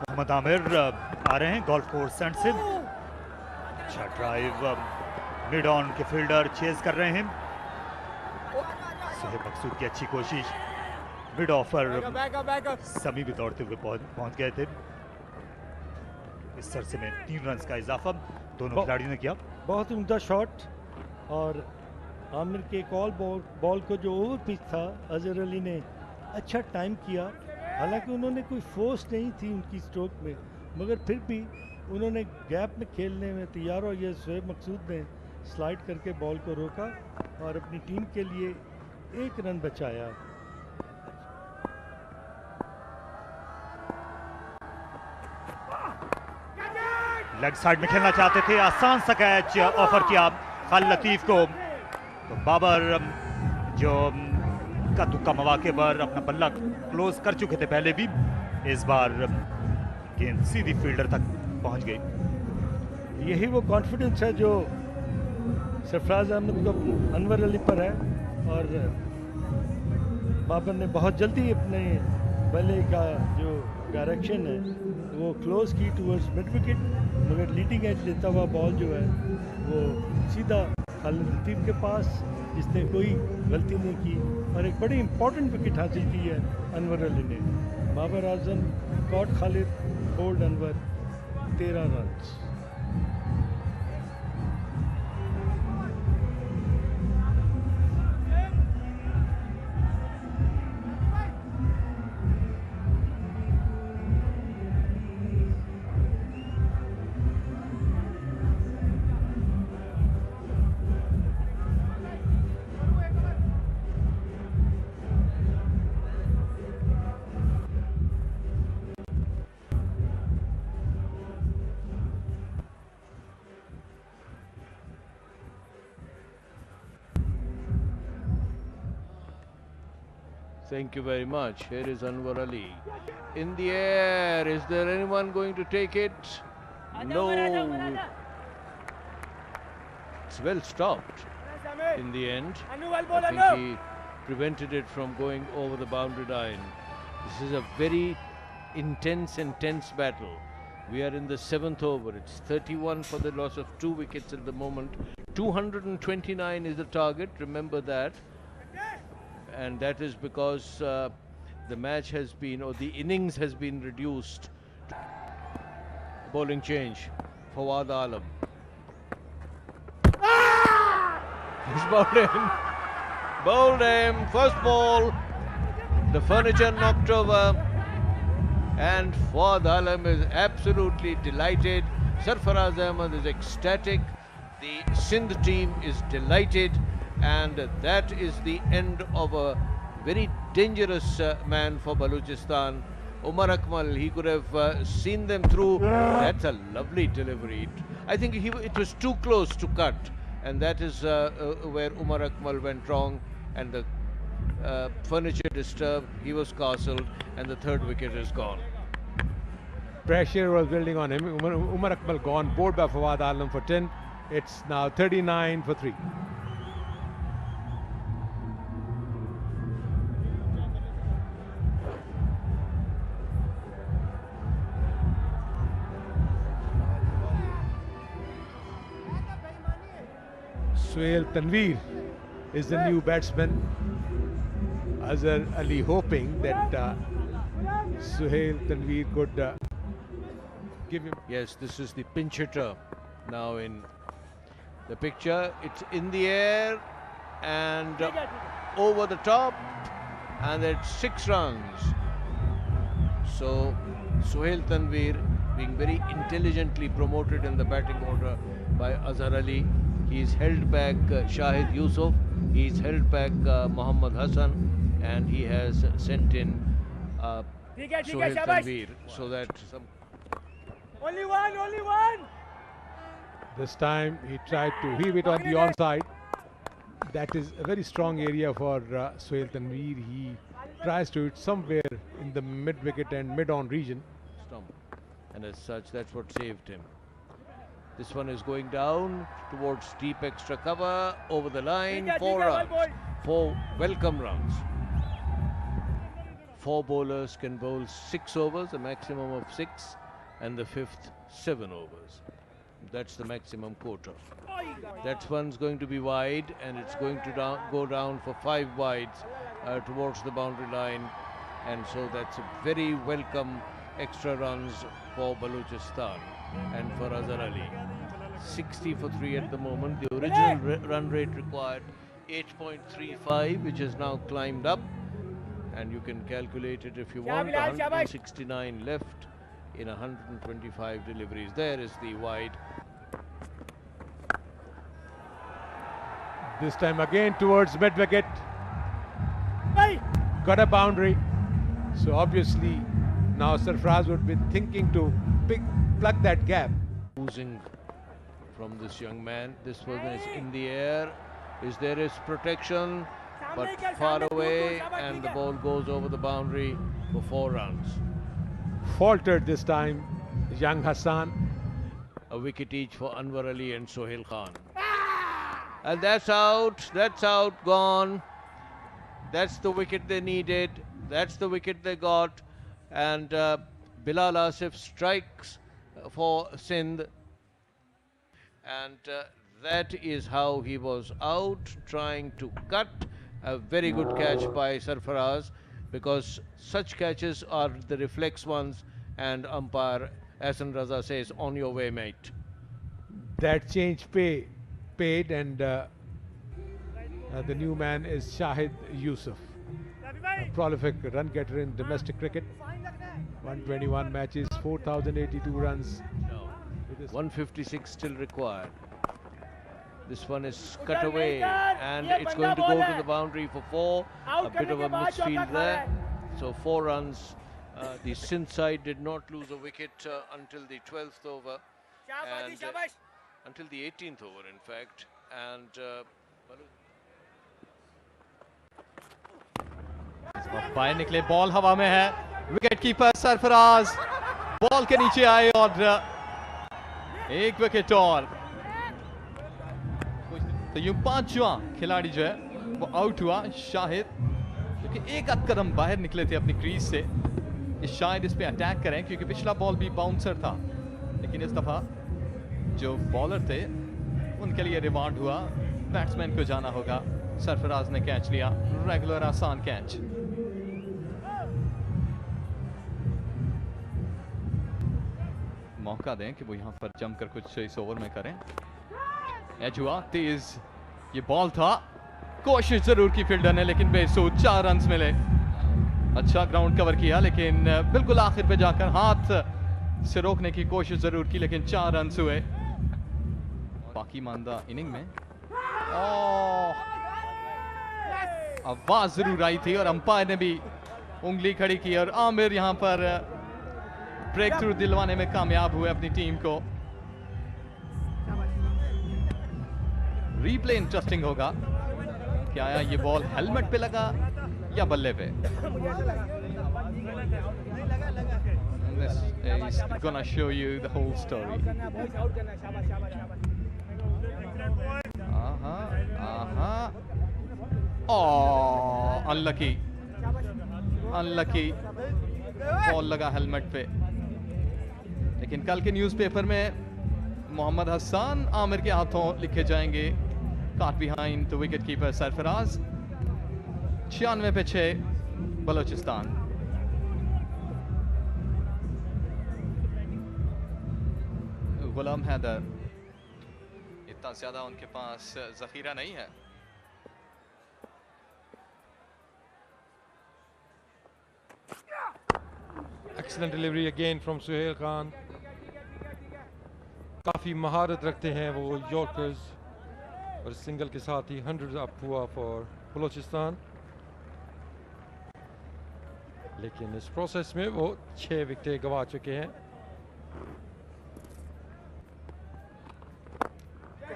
मोहम्मद आमिर आ रहे हैं गोल्फ कोर्स सेंट से। अच्छा ड्राइव, मिड ऑन के फील्डर चेज कर रहे हैं। सुहेब मकसूद की अच्छी कोशिश, मिड ऑफर समी भी दौड़ते हुए पहुंच गए थे। इस सरसे में 3 रन का इजाफा दोनों खिलाड़ियों ने किया। बहुत उम्दा शॉट और आमिर के एक ऑल बॉल को जो ओवर पिच था अजहर अली ने अच्छा टाइम किया। हालांकि उन्होंने कोई फोर्स नहीं थी उनकी स्ट्रोक में मगर फिर भी उन्होंने गैप में खेलने में तैयार हो। ये सुहेब मकसूद ने स्लाइड करके बॉल को रोका और अपनी टीम के लिए 1 रन बचाया। लेग साइड में खेलना चाहते थे, आसान सा कैच ऑफर किया खालिद लतीफ को। तो बाबर जो का तुक्का मौके पर अपना बल्ला क्लोज कर चुके थे पहले भी, इस बार गेंद सीधी फील्डर तक पहुंच गई। यही वो कॉन्फिडेंस है जो सरफराज अहमद को अनवर अली पर है और बाबर ने बहुत जल्दी अपने बल्ले का जो डायरेक्शन है वो क्लोज की टूवर्ड्स मिड विकेट, मगर लीडिंग एज लेता हुआ बॉल जो है वो सीधा खालिद लतीफ़ के पास, जिसने कोई गलती नहीं की और एक बड़ी इंपॉर्टेंट विकेट हासिल की है अनवर अली ने। Babar Azam caught Khalid, bowled Anwar, 13 runs. Thank you very much. Here is Anwar Ali. In the air. Is there anyone going to take it? No. It's well stopped in the end. I think he prevented it from going over the boundary line. This is a very intense battle. We are in the 7th over. It's 31 for the loss of 2 wickets at the moment. 229 is the target. Remember that. And that is because the match has been, or the innings has been reduced. Bowling change. Fawad Alam. He's bowled him. Bowled him. First ball. The furniture knocked over. And Fawad Alam is absolutely delighted. Sarfaraz Ahmad is ecstatic. The Sindh team is delighted. And that is the end of a very dangerous man for Balochistan. Umar Akmal, he could have seen them through. That's a lovely delivery. I think it was too close to cut, and that is where Umar Akmal went wrong, and the furniture disturbed. He was castled, and the 3rd wicket is gone. Pressure was building on him. Umar Akmal gone, bowled by Fawad Alam for 10. It's now 39 for 3. Suhail Tanveer is the new batsman. Azhar Ali hoping that Suhail Tanveer could give him. Yes, this is the pinch hitter now in the picture. It's in the air and over the top, and it's 6 runs. So Suhail Tanveer being very intelligently promoted in the batting order by Azhar Ali. He's held back Shahid Yusuf, he's held back Mohammad Hassan, and he has sent in Suhail Tanveer, so that some... Only one! This time he tried to heave it on the onside. That is a very strong area for Suhail Tanveer. He tries to hit somewhere in the mid-wicket and mid-on region. Stump. And as such, that's what saved him. This one is going down towards deep extra cover, over the line, 4 runs, 4 welcome runs. 4 bowlers can bowl 6 overs, a maximum of 6, and the 5th 7 overs. That's the maximum quota. That one's going to be wide, and it's going to go down for 5 wides towards the boundary line, and so that's a very welcome extra runs for Balochistan and for Azhar Ali. 60 for 3 at the moment. The original run rate required 8.35, which has now climbed up, and you can calculate it if you want. 169 left in 125 deliveries. There is the wide. This time again towards mid-wicket. Got a boundary. So obviously now Sarfraz would be thinking to plug that gap. Losing from this young man. This one is in the air. There is protection, but far away, and the ball goes over the boundary for 4 runs. Faltered this time, young Hassan. A wicket each for Anwar Ali and Sohail Khan. And that's out, gone. That's the wicket they needed. that's the wicket they got, and Bilal Asif strikes for Sindh, and that is how he was out, trying to cut. A very good catch by Sarfaraz, because such catches are the reflex ones, and umpire Ahsan Raza says, on your way, mate. That change paid, and the new man is Shahid Yusuf, a prolific run getter in domestic cricket. 121 matches, 4,082 runs. 156 still required. This one is cut away, and it's going to go to the boundary for 4. A bit of a misfield there. So 4 runs. The Sindh side did not lose a wicket until the 12th over, and until the 18th over, in fact. And बाहर निकले, ball हवा में है, wicket keeper Sarfaraz ball के नीचे आए और एक विकेट और। तो यूं 5वां खिलाड़ी जो है वो आउट हुआ, शाहिद, क्योंकि एक आध कदम बाहर निकले थे अपनी क्रीज से। शायद इस पे अटैक करें, क्योंकि पिछला बॉल भी बाउंसर था, लेकिन इस दफा जो बॉलर थे उनके लिए रिवार्ड हुआ, बैट्समैन को जाना होगा। सरफराज ने कैच लिया, रेगुलर आसान कैच। मौका दें कि वो यहां पर जमकर कुछ इस ओवर में करें। एज हुआ तेज, ये बॉल था, कोशिश जरूर की फील्डर ने, लेकिन बेसूद 4 रन मिले। अच्छा ग्राउंड कवर किया, लेकिन बिल्कुल आखिर पे जाकर हाथ से रोकने की कोशिश जरूर की, लेकिन 4 रन हुए। बाकी मानदा इनिंग में आवाज जरूर आई थी और अंपायर ने भी उंगली खड़ी की, और आमिर यहां पर ब्रेक थ्रू दिलवाने में कामयाब हुए अपनी टीम को। रीप्ले इंटरेस्टिंग होगा, क्या आया ये बॉल हेलमेट पे लगा या बल्ले पे। This is gonna show you the whole story. Oh, unlucky, ball लगा हेलमेट पे। लेकिन कल के न्यूज़पेपर में मोहम्मद हसन आमिर के हाथों लिखे जाएंगे। Caught behind the wicket-keeper Sarfaraz. 96 पे 6 बलोचिस्तान। गुलाम हैदर, इतना ज्यादा उनके पास जखीरा नहीं है। Excellent delivery again from Suhail Khan. काफ़ी महारत रखते हैं वो यॉर्कर्स, और सिंगल के साथ ही 100 अप हुआ फॉर बलोचिस्तान। लेकिन इस प्रोसेस में वो 6 विकेटें गंवा चुके हैं।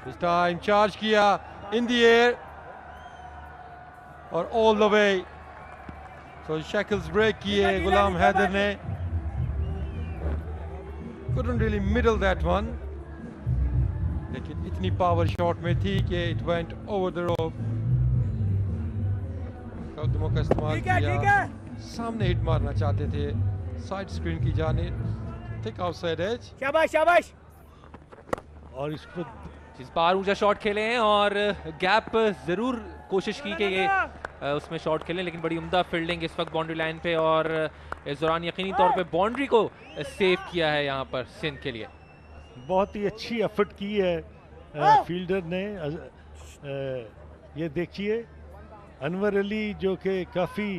इस टाइम चार्ज किया इन द एयर और ऑल द वे, तो शैकल्स ब्रेक किए गुलाम हैदर ने। couldn't really middle that one, लेकिन इतनी पावर शॉट में थी कि it went over the rope. कदमों का इस्तेमाल किया, सामने हिट मारना चाहते थे, साइड स्क्रीन की जानिब, थिक आउटसाइड एज। शाबाश शाबाश। और इसको इस बार ऊंचा शॉट खेले हैं और गैप जरूर कोशिश की कि ये उसमें शॉट खेलें, लेकिन बड़ी उम्दा फील्डिंग इस वक्त बाउंड्री लाइन पे, और इस दौरान यकीनी तौर पे बाउंड्री को सेव किया है यहाँ पर सिंध के लिए। बहुत ही अच्छी एफर्ट की है फील्डर ने। ये देखिए अनवर अली जो कि काफ़ी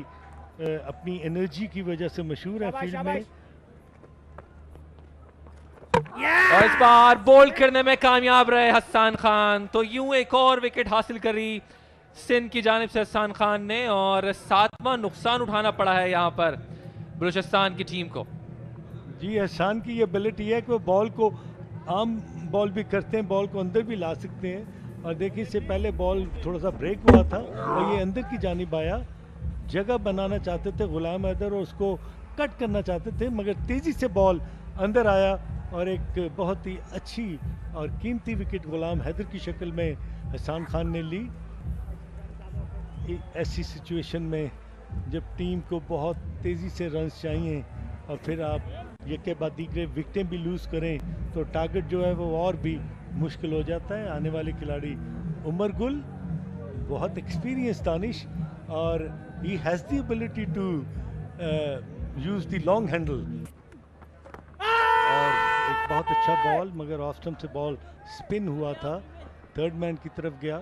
अपनी एनर्जी की वजह से मशहूर है फील्ड में, और इस बार बोल्ड करने में कामयाब रहे हसन खान। तो यूं एक और विकेट हासिल करी सिंध की जानिब से हसन खान ने, और 7वां नुकसान उठाना पड़ा है यहाँ पर बलूचिस्तान की टीम को। जी हसन की ये एबिलिटी है कि वो बॉल को आम बॉल भी करते हैं, बॉल को अंदर भी ला सकते हैं। और देखिए इससे पहले बॉल थोड़ा सा ब्रेक हुआ था और ये अंदर की जानिब आया, जगह बनाना चाहते थे गुलाम हैदर और उसको कट करना चाहते थे, मगर तेज़ी से बॉल अंदर आया और एक बहुत ही अच्छी और कीमती विकेट गुलाम हैदर की शक्ल में हसन खान ने ली। ऐसी सिचुएशन में जब टीम को बहुत तेज़ी से रन्स चाहिए और फिर आप एक के बाद दीगरे विकेटें भी लूज़ करें तो टारगेट जो है वो और भी मुश्किल हो जाता है। आने वाले खिलाड़ी उमर गुल बहुत एक्सपीरियंस दानिश और he has the ability to use the long handle और एक बहुत अच्छा बॉल मगर ऑफ स्टंप से बॉल स्पिन हुआ था, थर्ड मैन की तरफ गया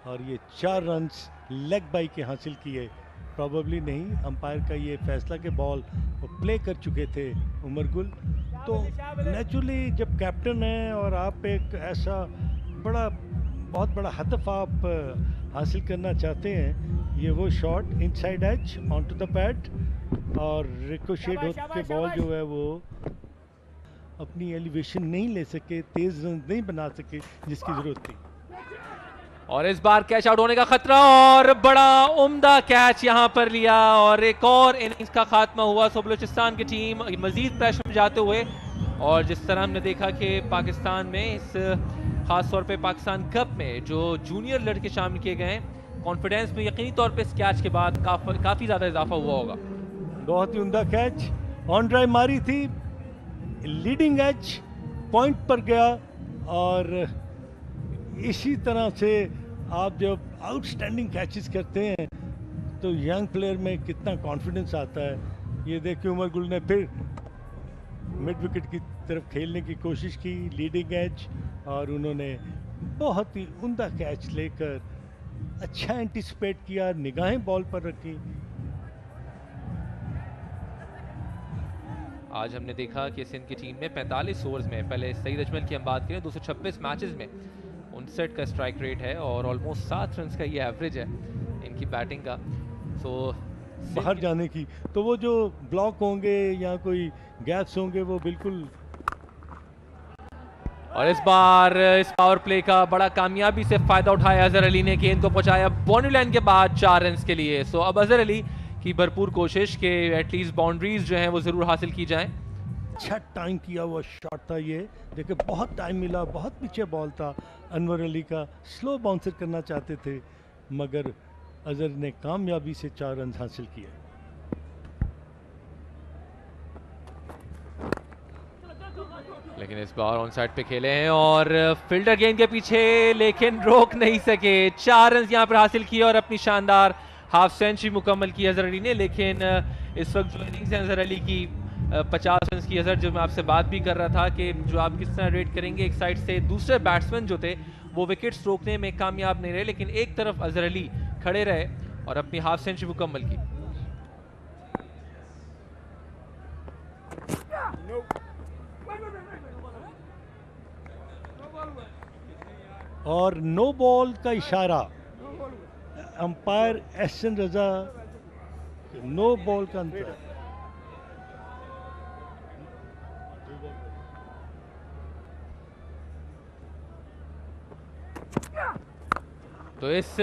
और ये 4 रन्स लेग बाई के हासिल किए। प्रॉबेबली नहीं, अंपायर का ये फैसला कि बॉल वो प्ले कर चुके थे उमर गुल। तो नेचुरली जब कैप्टन है और आप एक ऐसा बहुत बड़ा हदफ आप हासिल करना चाहते हैं, ये वो shot inside edge on to the pad और रिकोशेट होकर बॉल जो है वो अपनी एलिवेशन नहीं ले सके, तेज रन नहीं बना सके जिसकी जरूरत थी। और इस बार कैच आउट होने का खतरा और बड़ा उम्दा कैच यहां पर लिया और एक और इनिंग्स का खात्मा हुआ। सो बलूचिस्तान की टीम मजीद प्रेशर में जाते हुए और जिस तरह हमने देखा कि पाकिस्तान में इस खास तौर पे पाकिस्तान कप में जो जूनियर लड़के शामिल किए गए हैं, कॉन्फिडेंस में यकीनी तौर पे इस कैच के बाद काफ़ी ज़्यादा इजाफा हुआ होगा। बहुत ही उम्दा कैच, ऑन ड्राइव मारी थी, लीडिंग एज पॉइंट पर गया और इसी तरह से आप जब आउटस्टैंडिंग कैचेस करते हैं तो यंग प्लेयर में कितना कॉन्फिडेंस आता है। ये देखिए उमर गुल ने फिर मिड विकेट की तरफ खेलने की कोशिश की, लीडिंग एज, और उन्होंने बहुत ही उम्दा कैच लेकर अच्छा एंटिसिपेट किया, निगाहें बॉल पर रखी। आज हमने देखा कि सिंध की टीम ने 45 ओवर्स में, पहले सईद अजमल की हम बात करें, 226 मैचेस में 59 का स्ट्राइक रेट है और ऑलमोस्ट 7 रन का ये एवरेज है इनकी बैटिंग का। सो बाहर जाने की तो वो जो ब्लॉक होंगे या कोई गैप्स होंगे वो बिल्कुल। और इस बार इस पावर प्ले का बड़ा कामयाबी से फायदा उठाया अजहर अली ने, गेंद को पहुंचाया बाउंड्री लाइन के बाद 4 रन के लिए। सो अब अजहर अली की भरपूर कोशिश कि एटलीस्ट बाउंड्रीज जो हैं वो जरूर हासिल की जाएं। अच्छा टाइम किया हुआ शॉट था ये, देखिए बहुत टाइम मिला, बहुत पीछे बॉल था अनवर अली का, स्लो बाउंसर करना चाहते थे मगर अजहर ने कामयाबी से 4 रन हासिल किए। लेकिन इस बार ऑन साइड पे खेले हैं और फील्डर गेंद के पीछे लेकिन रोक नहीं सके। 4 रन यहां पर हासिल किए और अपनी शानदार हाफ सेंचुरी मुकम्मल की अजहर अली ने। लेकिन इस वक्त जो इनिंग्स है अजहर अली की 50 रन की, अजहर जो मैं आपसे बात भी कर रहा था कि जो आप किस तरह रेट करेंगे, एक साइड से दूसरे बैट्समैन जो थे वो विकेट्स रोकने में कामयाब नहीं रहे, लेकिन एक तरफ अजहर अली खड़े रहे और अपनी हाफ सेंचुरी मुकम्मल की। और नो बॉल का इशारा, अंपायर एहसन रजा, नो बॉल का अंतर। तो इस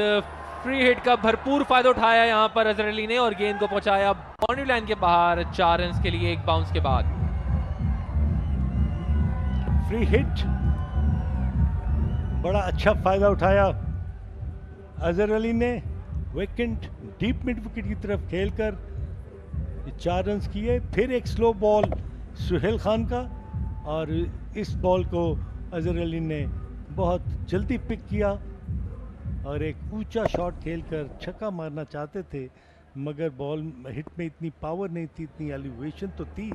फ्री हिट का भरपूर फायदा उठाया यहां पर अजहर अली ने और गेंद को पहुंचाया बाउंड्री लाइन के बाहर 4 रन के लिए एक बाउंस के बाद। फ्री हिट, बड़ा अच्छा फायदा उठाया अजहर अली ने, विकेट डीप मिड विकेट की तरफ खेलकर 4 रन किए। फिर एक स्लो बॉल सुहेल खान का और इस बॉल को अजहर अली ने बहुत जल्दी पिक किया और एक ऊंचा शॉट खेलकर छक्का मारना चाहते थे मगर बॉल हिट में इतनी पावर नहीं थी, इतनी एलिवेशन तो थी।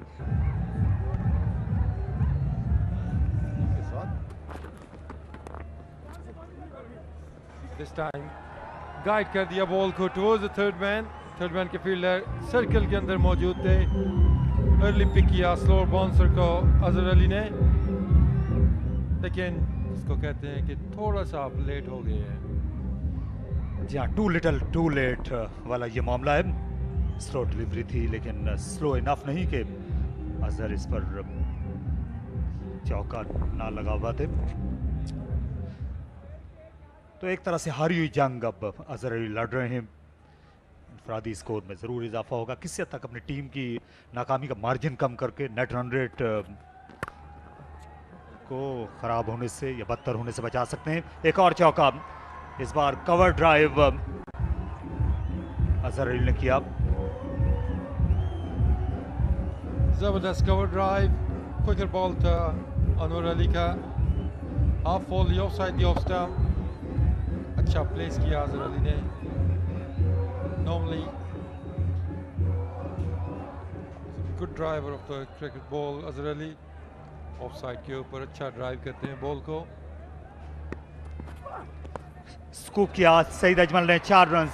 दिस टाइम गाइड कर दिया बॉल को टुवर्ड्स द थर्ड मैन के फील्डर सर्कल के अंदर मौजूद थे। अर्ली पिक किया स्लो बाउंसर को अजहर अली ने, लेकिन इसको कहते हैं कि थोड़ा सा आप लेट हो गए हैं। जी हाँ, टू लिटल टू लेट वाला ये मामला है। स्लो डिलीवरी थी लेकिन स्लो इनफ नहीं कि अजहर इस पर चौका ना लगा हुआ थे। तो एक तरह से हारी हुई जंग अब अजहर अली लड़ रहे हैं। इंफरादी स्कोर में ज़रूर इजाफा होगा, किसी हद तक अपनी टीम की नाकामी का मार्जिन कम करके नेट रन रेट को ख़राब होने से या बदतर होने से बचा सकते हैं। एक और चौका, इस बार कवर ड्राइव अजहर अली ने किया। Zabardast cover drive, quicker ball to Anwar Ali का half volley offside the off stump. अच्छा प्लेस किया अजहर अली ने। Normally good driver of the cricket ball Azhar Ali offside के ऊपर अच्छा ड्राइव करते हैं बॉल को। स्कूप किया सईद अजमल ने 4 रन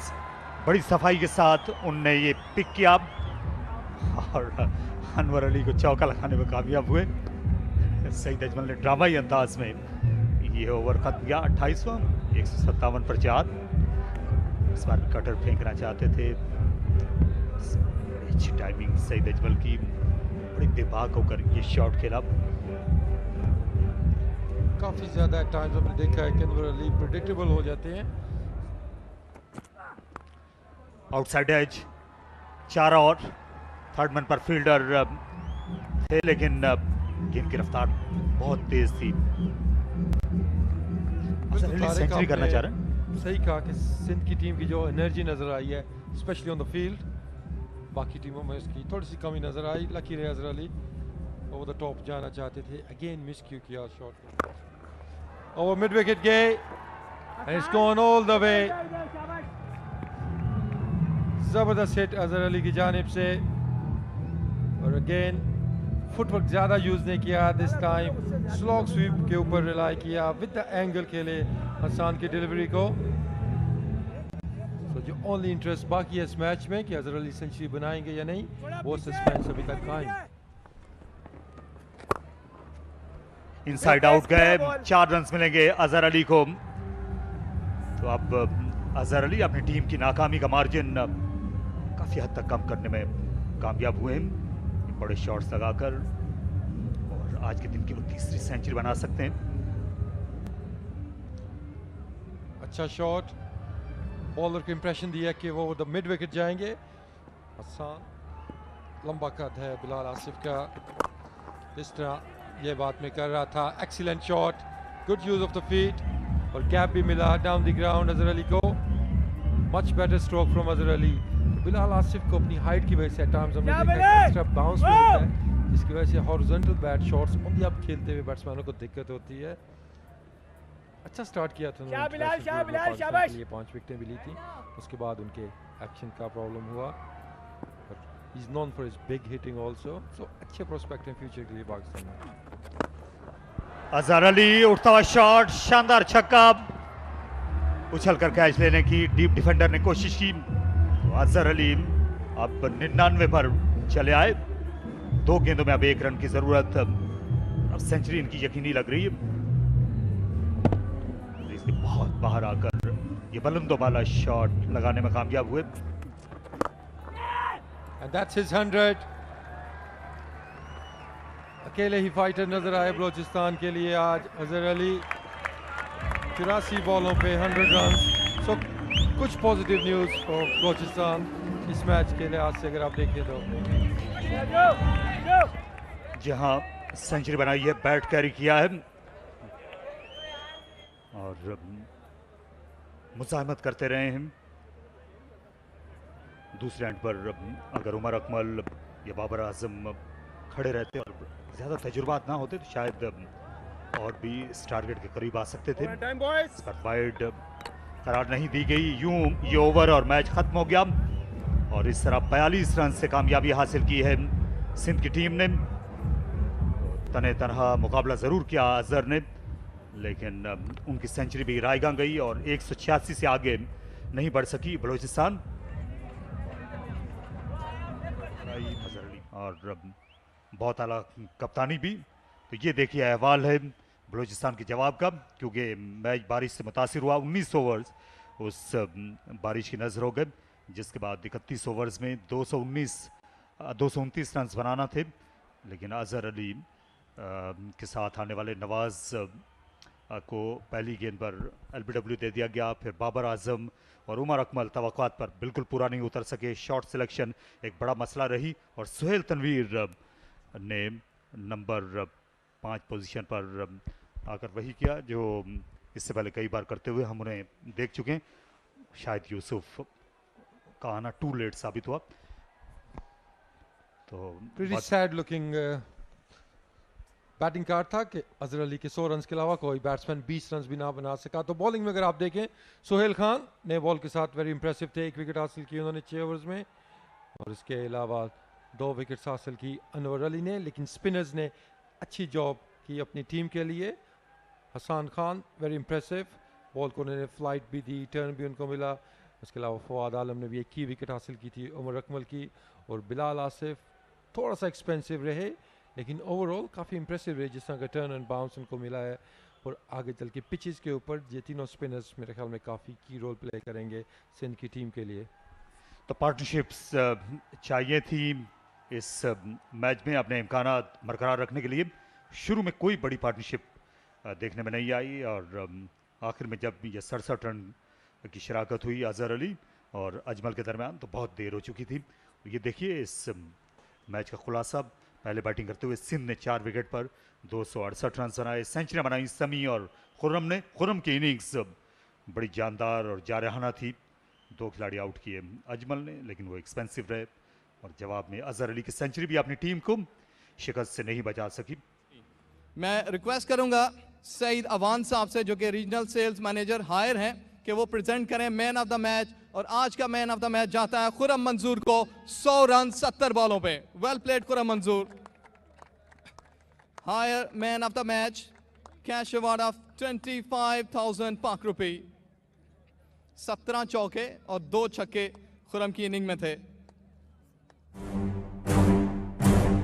बड़ी सफाई के साथ उनने ये पिक किया और अनवर अली को चौका लगाने में कामयाब हुए। सईद अजमल ने ड्रामाई अंदाज में ये ओवर खत्म किया। 28वां 157 पर 4। इस बार कटर फेंकना चाहते थे। अच्छी टाइमिंग सईद अजमल की, बड़ी बेबाक होकर ये शॉट खेला। काफी ज्यादा टाइम्स हमने देखा है कि अनवर अली प्रेडिक्टेबल हो जाते हैं। आउटसाइड एज 4 और थर्ड मैन पर फील्डर थे, लेकिन गेंद की रफ्तार बहुत तेज थी। सेंचुरी करना चाह रहे हैं। सही कहा कि सिंध की टीम की जो एनर्जी नजर आई है स्पेशली ऑन द फील्ड, बाकी टीमों में उसकी थोड़ी सी कमी नजर आई। लकी रहे Azhar Ali, over the top जाना चाहते थे, अगेन मिस क्यू किया शॉट। ओवर मिड विकेट गए and it's gone all the way. जबरदस्त हिट अजहर अली की जानिब से और अगेन फुटवर्क ज्यादा यूज नहीं किया दिस टाइम, स्लॉग स्वीप के ऊपर रिलाई किया, विद द एंगल खेले हसन की डिलीवरी को। तो जो ओनली इंटरेस्ट बाकी है इस मैच में कि अजहर अली सेंचुरी बनाएंगे या नहीं, वो सस्पेंस अभी तक कायम। इनसाइड आउट गए, 4 रन मिलेंगे अजहर अली को। तो अब अजहर अली अपनी टीम की नाकामी का मार्जिन काफी हद तक कम करने में कामयाब हुए हैं, बड़े शॉट्स लगाकर, और आज के दिन की वो तीसरी सेंचुरी बना सकते हैं। अच्छा शॉट, बॉलर को इंप्रेशन दिया कि वो द मिड विकेट जाएंगे। हसन, लंबा कद है बिलाल आसिफ का, इस तरह ये बात मैं कर रहा था। Excellent shot, good use of the feet और गैप भी मिला down the ground Azhar Ali को। Much better stroke from Azhar Ali. Bilal Asif को अपनी हाइट की वजह से टाइम्स हमने देखा एक्स्ट्रा बाउंस भी होता है, जिसकी वजह से horizontal bat shots on the up खेलते हुए बैट्समैनों को दिक्कत होती है। अच्छा स्टार्ट किया था उन्होंने, शाबाश, ये 5 विकेटें भी ली थी। उसके बाद उनके एक्शन का प्रॉब्लम हुआ, but he is known for his big hitting also, so अच्छे प्रोस्पेक्ट हैं फ्यूचर के लिए पाकिस्तान में। अजहर अली उठता हुआ शॉट, शानदार छक्का, उछलकर कैच लेने की डीप डिफेंडर ने कोशिश की। अजहर अली अब 99 पर चले आए। 2 गेंदों में अब 1 रन की जरूरत। अब सेंचुरी इनकी यकीनी लग रही है। इसके बहुत बाहर आकर ये बुलंदो वाला शॉट लगाने में कामयाब हुए। And that's his 100. अकेले ही फाइटर नजर आए बलोचिस्तान के लिए आज अजहर अली। 84 बॉलों पे 100 रन। सो कुछ पॉजिटिव न्यूज फॉर बलोचिस्तान इस मैच के लिहाज से अगर आप देखें तो। जहां सेंचुरी बनाई है, बैट कैरी किया है और मुजाहमत करते रहे हैं। दूसरे एंड पर अगर उमर अकमल या बाबर आजम खड़े रहते और ज़्यादा तजुर्बात ना होते तो शायद और भी इस टारगेट के करीब आ सकते थे, पर वाइड करार नहीं दी गई। यूं ये ओवर और मैच खत्म हो गया और इस तरह 42 रन से कामयाबी हासिल की है सिंध की टीम ने। तने तनहा मुकाबला ज़रूर किया अजहर ने, लेकिन उनकी सेंचुरी भी रायगा गई और 186 से आगे नहीं बढ़ सकी बलोचिस्तान। और बहुत आला कप्तानी भी। तो ये देखिए अहवाल है बलोचिस्तान के जवाब का, क्योंकि मैच बारिश से मुतासिर हुआ। 19 ओवर्स उस बारिश की नज़र हो गए, जिसके बाद 31 ओवर्स में 229 रन बनाना थे, लेकिन अजहर अली के साथ आने वाले नवाज़ को पहली गेंद पर LBW दे दिया गया। फिर बाबर आजम और उमर अकमल तवक्कुआत पर बिल्कुल पूरा नहीं उतर सके। शॉट सिलेक्शन एक बड़ा मसला रही और सुहेल तनवीर ने नंबर 5 पोजीशन पर आकर वही किया जो इससे पहले कई बार करते हुए हम उन्हें देख चुके हैं। शाहिद यूसुफ का आना टू लेट साबित हुआ। तो pretty sad looking batting card था कि अजहर अली के 100 रन के अलावा कोई बैट्समैन 20 रन भी ना बना सका। तो बॉलिंग में अगर आप देखें सोहेल खान ने बॉल के साथ वेरी इंप्रेसिव थे, 1 विकेट हासिल की उन्होंने 6 ओवर्स में, और इसके अलावा 2 विकेट्स हासिल की अनवर अली ने। लेकिन स्पिनर्स ने अच्छी जॉब की अपनी टीम के लिए। Hassan Khan very impressive, ball को उन्होंने फ्लाइट भी दी, टर्न भी उनको मिला। उसके अलावा फवाद आलम ने भी 1 ही विकेट हासिल की थी उमर अकमल की, और बिलाल आसिफ थोड़ा सा एक्सपेंसिव रहे लेकिन ओवरऑल काफ़ी इंप्रेसिव रहे, जिस तरह का टर्न एंड बाउंस उनको मिला है। और आगे चल के पिचेस के ऊपर ये तीनों स्पिनर्स मेरे ख्याल में काफ़ी की रोल प्ले करेंगे सिंध की टीम के लिए। तो पार्टनरशिप्स चाहिए थी इस मैच में अपने इम्कानात बरकरार रखने के लिए। शुरू में कोई बड़ी पार्टनरशिप देखने में नहीं आई, और आखिर में जब ये 67 रन की शराकत हुई अजहर अली और अजमल के दरमियान, तो बहुत देर हो चुकी थी। ये देखिए इस मैच का खुलासा। पहले बैटिंग करते हुए सिंध ने 4 विकेट पर 268 रन बनाए। सेंचुरियां बनाई समी और खुर्रम ने। खुर्रम की इनिंग्स बड़ी जानदार और जारहाना थी। 2 खिलाड़ी आउट किए अजमल ने, लेकिन वो एक्सपेंसिव रहे, और जवाब में अजहर अली की सेंचुरी भी अपनी टीम को शिकस्त से नहीं बचा सकी। मैं रिक्वेस्ट करूंगा सईद अवान साहब से, जो कि रीजनल सेल्स मैनेजर हायर हैं, कि वो प्रेजेंट करें मैन ऑफ द मैच। और आज का मैन ऑफ द मैच जाता है खुर्रम मंजूर को, 100 रन 70 बॉलों पे। Well played Khurram Manzoor. Higher man of the match, cash award of 25,000 Pak रुपए। 17 चौके और 2 छक्के खुर्रम की इनिंग में थे।